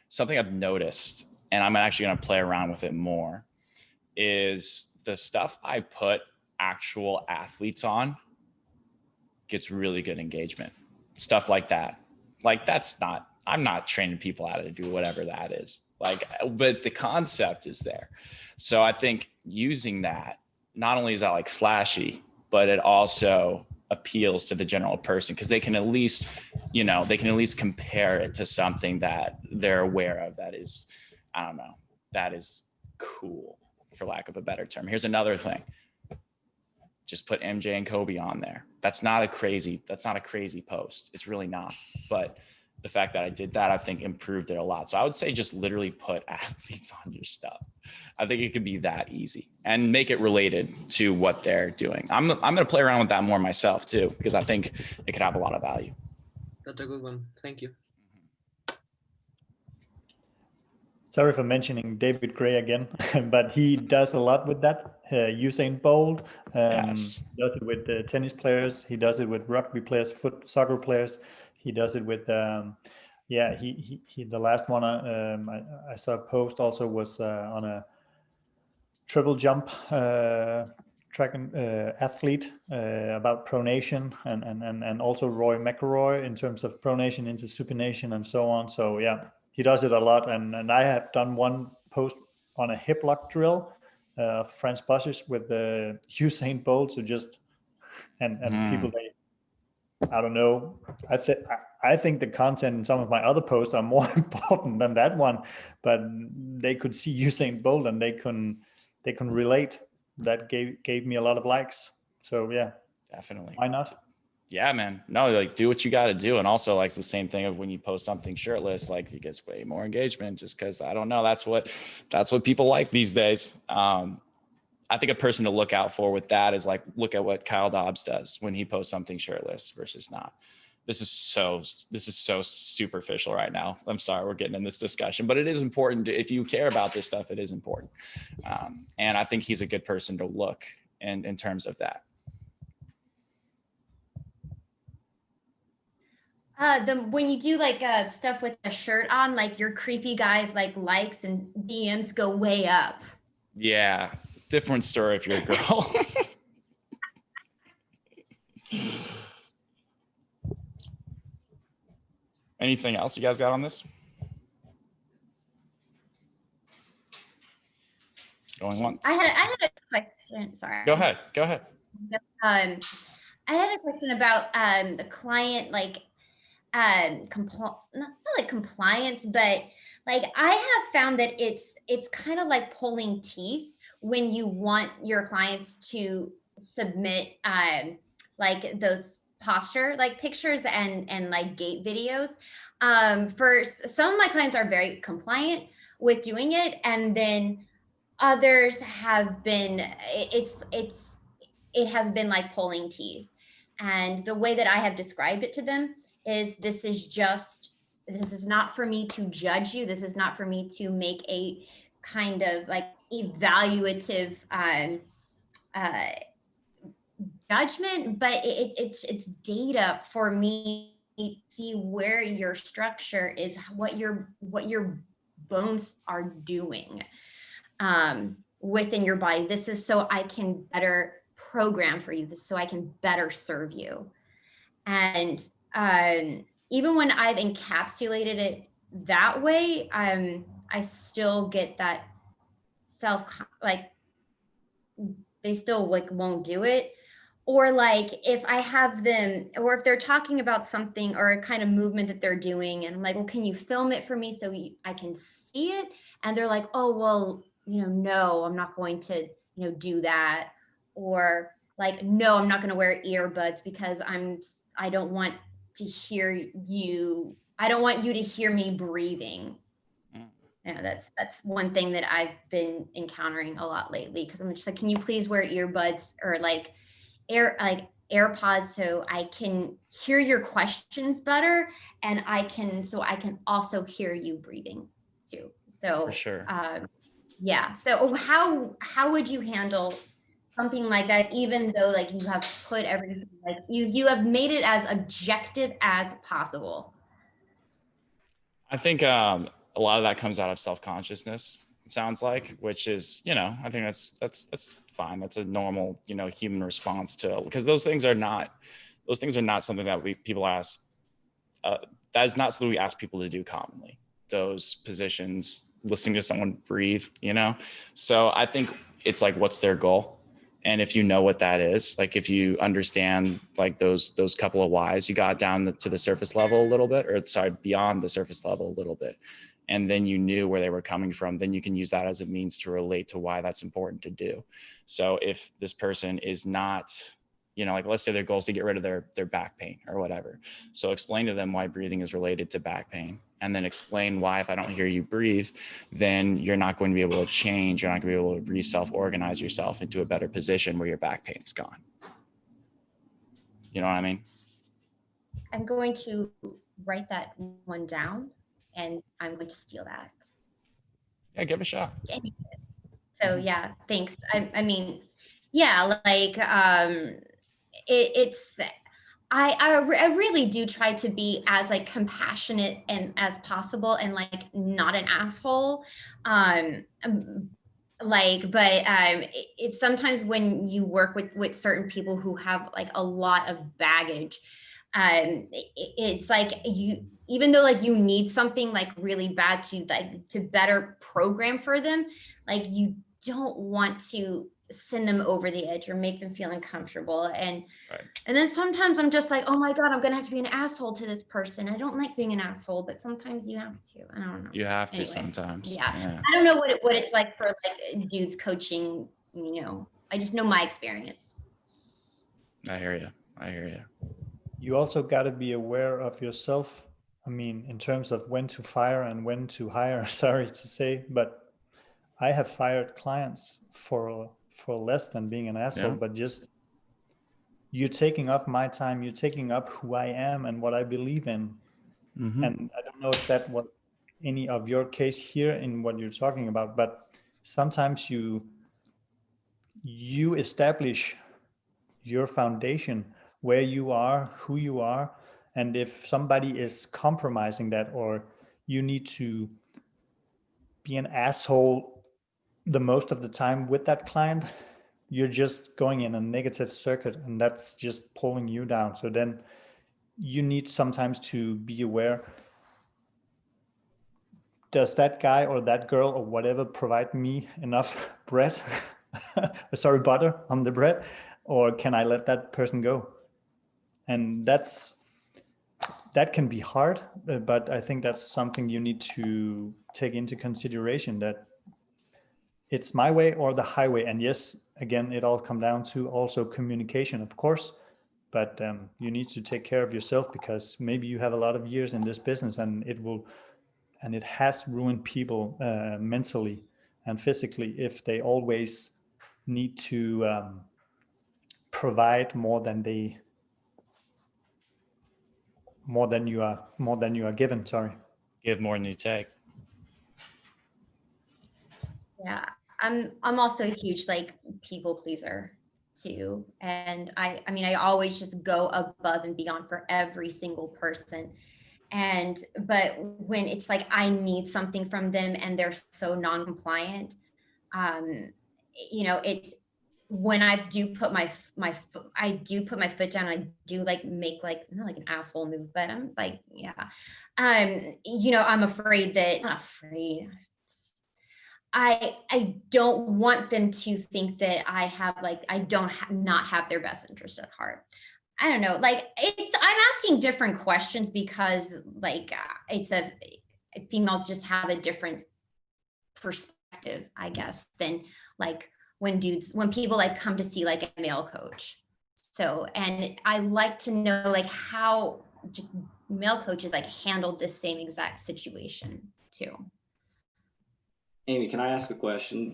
Speaker 2: something I've noticed and I'm actually going to play around with it more is the stuff I put actual athletes on gets really good engagement, stuff like that. Like I'm not training people how to do whatever that is but the concept is there. So I think using that, not only is that like flashy, but it also appeals to the general person because they can at least compare it to something that they're aware of that is, I don't know, that is cool for lack of a better term. Here's another thing. Just put MJ and Kobe on there. That's not a crazy post. It's really not. But the fact that I did that, I think improved it a lot. So I would say just literally put athletes on your stuff. I think it could be that easy and make it related to what they're doing. I'm going to play around with that more myself too, because I think it could have a lot of value.
Speaker 7: That's a good one. Thank you.
Speaker 3: Sorry for mentioning David Gray again, but he does a lot with that. Usain Bolt,
Speaker 2: Yes.
Speaker 3: He does it with tennis players. He does it with rugby players, soccer players. He does it with, the last one I saw a post also was on a triple jump track and athlete about pronation and also Roy McIlroy in terms of pronation into supination and so on. So yeah. He does it a lot, and I have done one post on a hip lock drill, French pushes with the Usain Bolt. So just and people, I don't know. I think the content in some of my other posts are more important than that one, but they could see Usain Bolt and they can relate. That gave me a lot of likes. So yeah,
Speaker 2: definitely.
Speaker 3: Why not?
Speaker 2: Yeah, man. No, like do what you got to do. And also like it's the same thing of when you post something shirtless, like it gets way more engagement just because I don't know. That's what people like these days. I think a person to look out for with that is like, look at what Kyle Dobbs does when he posts something shirtless versus not. This is so superficial right now. I'm sorry, we're getting in this discussion, but it is important if you care about this stuff, it is important. And I think he's a good person to look in terms of that.
Speaker 4: When you do like stuff with a shirt on, like your creepy guys like likes and DMs go way up.
Speaker 2: Yeah, different story if you're a girl. Anything else you guys got on this? Going once.
Speaker 4: I had a question. Sorry.
Speaker 2: Go ahead.
Speaker 4: I had a question about the client, like not like compliance, but like I have found that it's kind of like pulling teeth when you want your clients to submit like those posture like pictures and like gait videos. For some of my clients are very compliant with doing it, and then others have been it has been like pulling teeth. And the way that I have described it to them is this is not for me to judge you. This is not for me to make a kind of like evaluative judgment, but it's data for me to see where your structure is, what your bones are doing within your body. This is so I can better program for you. This is so I can better serve you. And even when I've encapsulated it that way, I still get that like they still like won't do it. Or like if I have them, or if they're talking about something or a kind of movement that they're doing, and I'm like, well, can you film it for me so I can see it? And they're like, oh, well, no, I'm not going to, do that. Or like, no, I'm not going to wear earbuds because I don't want to hear you. I don't want you to hear me breathing. That's one thing that I've been encountering a lot lately, because I'm just like, can you please wear earbuds or like AirPods so I can hear your questions better, and I can also hear you breathing too. So
Speaker 2: for sure.
Speaker 4: Yeah. So how would you handle something like that, even though like you have put everything, like you have made it as objective as possible?
Speaker 2: I think a lot of that comes out of self-consciousness, it sounds like, which is, I think that's fine. That's a normal, human response to, because those things are not something that people ask. That is not something we ask people to do commonly. Those positions, listening to someone breathe, So I think it's like, what's their goal? And if you know what that is, like if you understand like those couple of whys, you got down to the surface level a little bit, beyond the surface level a little bit, and then you knew where they were coming from, then you can use that as a means to relate to why that's important to do. So if this person is not, like let's say their goal is to get rid of their back pain or whatever. So explain to them why breathing is related to back pain, and then explain why if I don't hear you breathe, then you're not going to be able to change. You're not going to be able to self-organize yourself into a better position where your back pain is gone. You know what I mean?
Speaker 4: I'm going to write that one down, and I'm going to steal that.
Speaker 2: Yeah, give it a shot.
Speaker 4: So yeah, thanks. I mean, yeah, like I really do try to be as like compassionate and as possible, and like not an asshole. It's sometimes when you work with certain people who have like a lot of baggage, it's like even though like you need something like really bad to better program for them, like you don't want to send them over the edge or make them feel uncomfortable. And then sometimes I'm just like, oh my God, I'm gonna have to be an asshole to this person. I don't like being an asshole, but sometimes you have to. I don't know.
Speaker 2: You have to sometimes.
Speaker 4: Yeah. I don't know what it's like for like dudes coaching, I just know my experience.
Speaker 2: I hear you.
Speaker 3: You also got to be aware of yourself. I mean, in terms of when to fire and when to hire, sorry to say, but I have fired clients for less than being an asshole, but just you're taking up my time, you're taking up who I am and what I believe in. Mm-hmm. And I don't know if that was any of your case here in what you're talking about, but sometimes you you establish your foundation, where you are, who you are. And if somebody is compromising that, or you need to be an asshole the most of the time with that client, you're just going in a negative circuit, and that's just pulling you down. So then you need sometimes to be aware, does that guy or that girl or whatever provide me enough bread? Sorry, butter on the bread, or can I let that person go? And that can be hard, but I think that's something you need to take into consideration, that it's my way or the highway. And yes, again, it all comes down to also communication, of course, but you need to take care of yourself, because maybe you have a lot of years in this business, and it has ruined people mentally and physically if they always need to provide more than you are given. Sorry.
Speaker 2: Give more than you take.
Speaker 4: Yeah, I'm also a huge like people pleaser too, and I mean I always just go above and beyond for every single person. But when it's like I need something from them and they're so non-compliant, it's when I do put my foot down, I do like make like not like an asshole move, but I'm like, yeah, I'm afraid that not afraid. I don't want them to think that I have like I don't not have their best interest at heart. I don't know, like I'm asking different questions because like females just have a different perspective, I guess, than like when people like come to see like a male coach. So, and I like to know like how just male coaches like handled this same exact situation too.
Speaker 8: Amy, can I ask a question?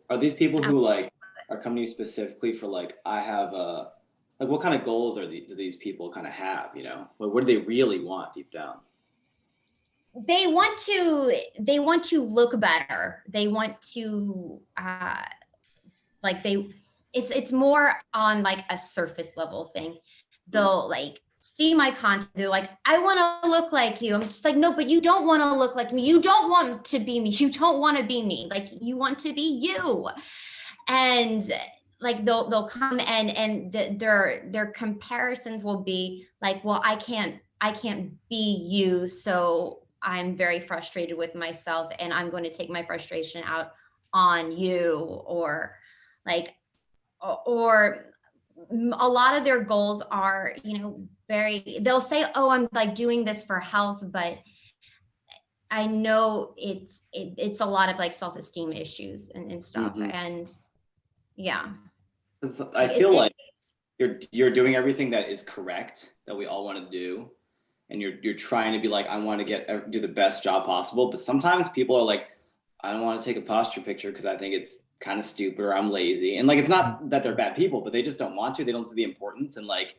Speaker 8: Are these people who like are coming to you specifically for like, I have like what kind of goals do these people kind of have, what do they really want deep down?
Speaker 4: They want to look better. They want to it's more on like a surface level thing. They'll like see my content. They're like, I want to look like you. I'm just like, no, but you don't want to look like me. You don't want to be me. You don't want to be me. Like you want to be you. And like they'll come and their comparisons will be like, well, I can't be you. So I'm very frustrated with myself and I'm going to take my frustration out on you, or a lot of their goals are, they'll say, oh, I'm like doing this for health, but I know it's a lot of like self-esteem issues and stuff. Mm-hmm. And yeah.
Speaker 8: I feel like you're doing everything that is correct that we all want to do. And you're trying to be like, I want to do the best job possible. But sometimes people are like, I don't want to take a posture picture because I think it's kind of stupid or I'm lazy. And like, it's not that they're bad people, but they just don't want to. They don't see the importance. And like,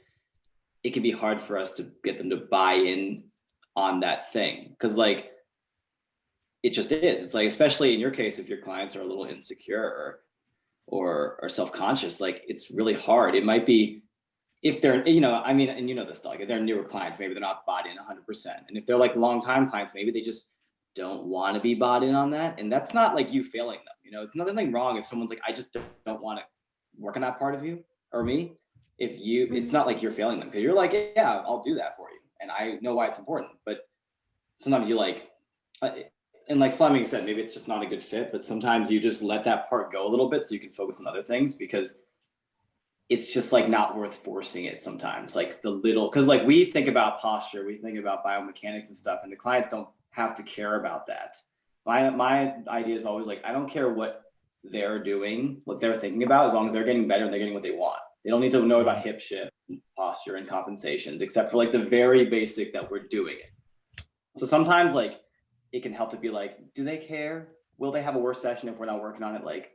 Speaker 8: it can be hard for us to get them to buy in on that thing. Cause like, it just is. It's like, especially in your case, if your clients are a little insecure or self-conscious, like it's really hard. It might be, if they're, I mean, and this, like if they're newer clients, maybe they're not bought in 100%. And if they're like longtime clients, maybe they just don't want to be bought in on that. And that's not like you failing them. It's nothing wrong if someone's like, I just don't want to work on that part of you or me. It's not like you're failing them because you're like, yeah, I'll do that for you. And I know why it's important. But sometimes you like, and like Fleming said, maybe it's just not a good fit, but sometimes you just let that part go a little bit so you can focus on other things, because it's just like not worth forcing it sometimes. Like because like we think about posture, we think about biomechanics and stuff, and the clients don't have to care about that. My idea is always like, I don't care what they're doing, what they're thinking about, as long as they're getting better and they're getting what they want. They don't need to know about hip shift, posture, and compensations, except for like the very basic that we're doing it. So sometimes like it can help to be like, do they care? Will they have a worse session if we're not working on it? Like,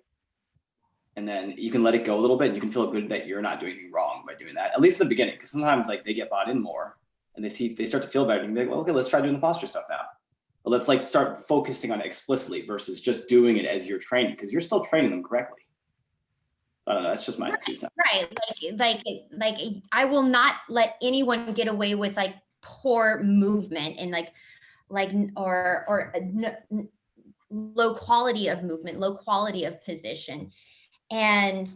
Speaker 8: and then you can let it go a little bit and you can feel good that you're not doing anything wrong by doing that, at least in the beginning. Because sometimes like they get bought in more and they start to feel better and be like, well, okay, let's try doing the posture stuff now. But let's like start focusing on it explicitly versus just doing it as you're training, because you're still training them correctly. So I don't know. That's just my 2 cents.
Speaker 4: Right. Like I will not let anyone get away with like poor movement and or low quality of movement, low quality of position. And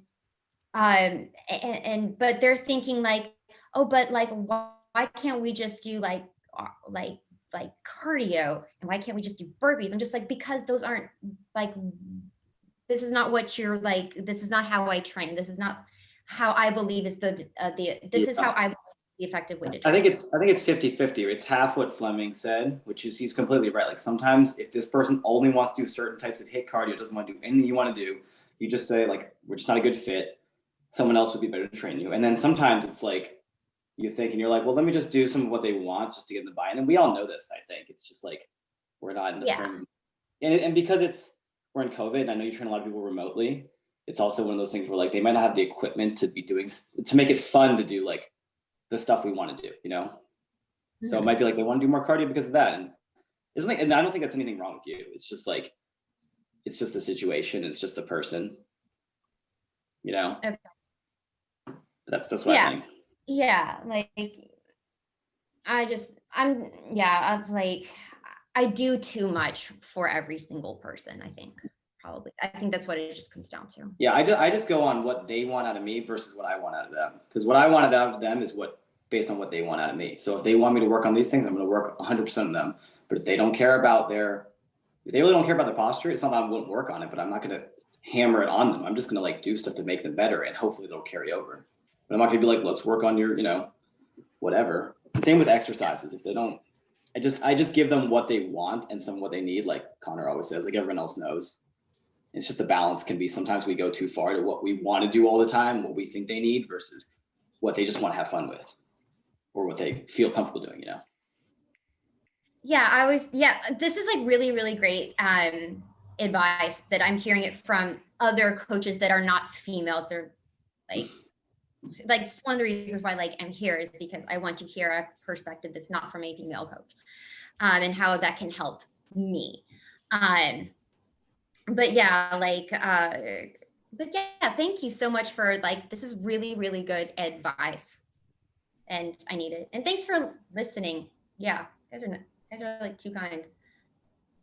Speaker 4: but they're thinking like, oh, but like, why can't we just do like cardio, and why can't we just do burpees? I'm just like, because those aren't like, this is not what you're like, this is not how I train. This is not how I believe is this is how I believe the effective way to train.
Speaker 8: I think it's 50-50. It's half what Fleming said, which is he's completely right. Like sometimes if this person only wants to do certain types of HIIT cardio, doesn't want to do anything you want to do, you just say like, we're just not a good fit. Someone else would be better to train you. And then sometimes it's like, you think and you're like, well, let me just do some of what they want just to get them to buy in. And we all know this, I think. It's just like, we're not in the frame. And because we're in COVID, and I know you train a lot of people remotely. It's also one of those things where like, they might not have the equipment to be doing, to make it fun to do like the stuff we want to do, you know? Mm-hmm. So it might be like, they want to do more cardio because of that. And and I don't think that's anything wrong with you. It's just like, it's just a situation. It's just a person, you know? Okay. That's what I think.
Speaker 4: Yeah, like I do too much for every single person, I think. Probably. I think that's what it just comes down to.
Speaker 8: Yeah, I just go on what they want out of me versus what I want out of them. Because what I want out of them is based on what they want out of me. So if they want me to work on these things, I'm going to work 100% of them. But if they don't care about if they really don't care about their posture, it's not that I won't work on it, but I'm not going to hammer it on them. I'm just going to like do stuff to make them better, and hopefully they'll carry over. But I'm not going to be like, let's work on your, whatever. And same with exercises. If they don't, I just give them what they want and some what they need. Like Connor always says, like everyone else knows. It's just the balance can be, sometimes we go too far to what we want to do all the time, what we think they need versus what they just want to have fun with or what they feel comfortable doing,
Speaker 4: Yeah, this is like really, really great advice that I'm hearing it from other coaches that are not females. They're like it's one of the reasons why like I'm here is because I want to hear a perspective that's not from a female coach, and how that can help me. But yeah, thank you so much for like, this is really, really good advice, and I need it. And thanks for listening. Yeah, you guys are like too kind.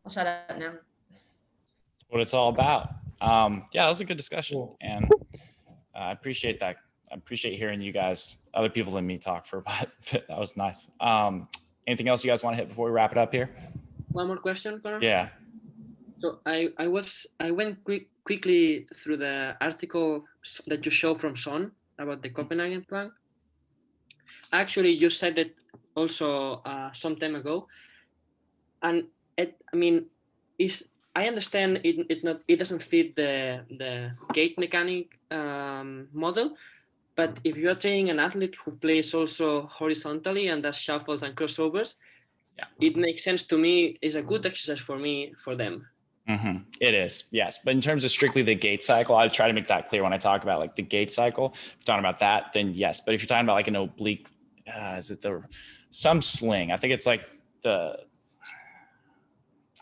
Speaker 4: I'll shut up now.
Speaker 2: That's what it's all about. Yeah, that was a good discussion, and I appreciate that. I appreciate hearing you guys, other people than me, talk for a bit. That was nice. Anything else you guys want to hit before we wrap it up here?
Speaker 7: One more question, Connor?
Speaker 2: Yeah.
Speaker 7: So I went quickly through the article that you showed from Son about the Copenhagen plan. Actually, you said it also some time ago, and I understand it doesn't fit the gait mechanic model, but if you are training an athlete who plays also horizontally and does shuffles and crossovers, it makes sense to me. It's a good exercise for them.
Speaker 2: Mm-hmm. It is, yes. But in terms of strictly the gait cycle, I try to make that clear when I talk about like the gait cycle. If you're talking about that, then yes. But if you're talking about like an oblique, some sling? I think it's like I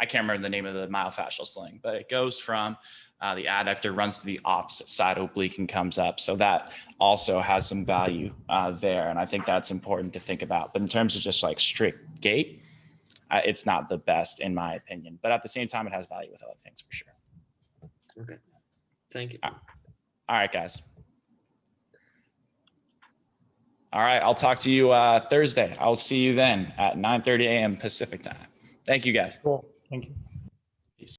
Speaker 2: can't remember the name of the myofascial sling, but it goes from the adductor, runs to the opposite side oblique and comes up. So that also has some value there. And I think that's important to think about. But in terms of just like strict gait, it's not the best in my opinion, but at the same time, it has value with other things for sure.
Speaker 7: Okay. Thank you.
Speaker 2: All right, guys. All right. I'll talk to you Thursday. I'll see you then at 9:30 a.m. Pacific time. Thank you, guys.
Speaker 3: Cool. Thank you.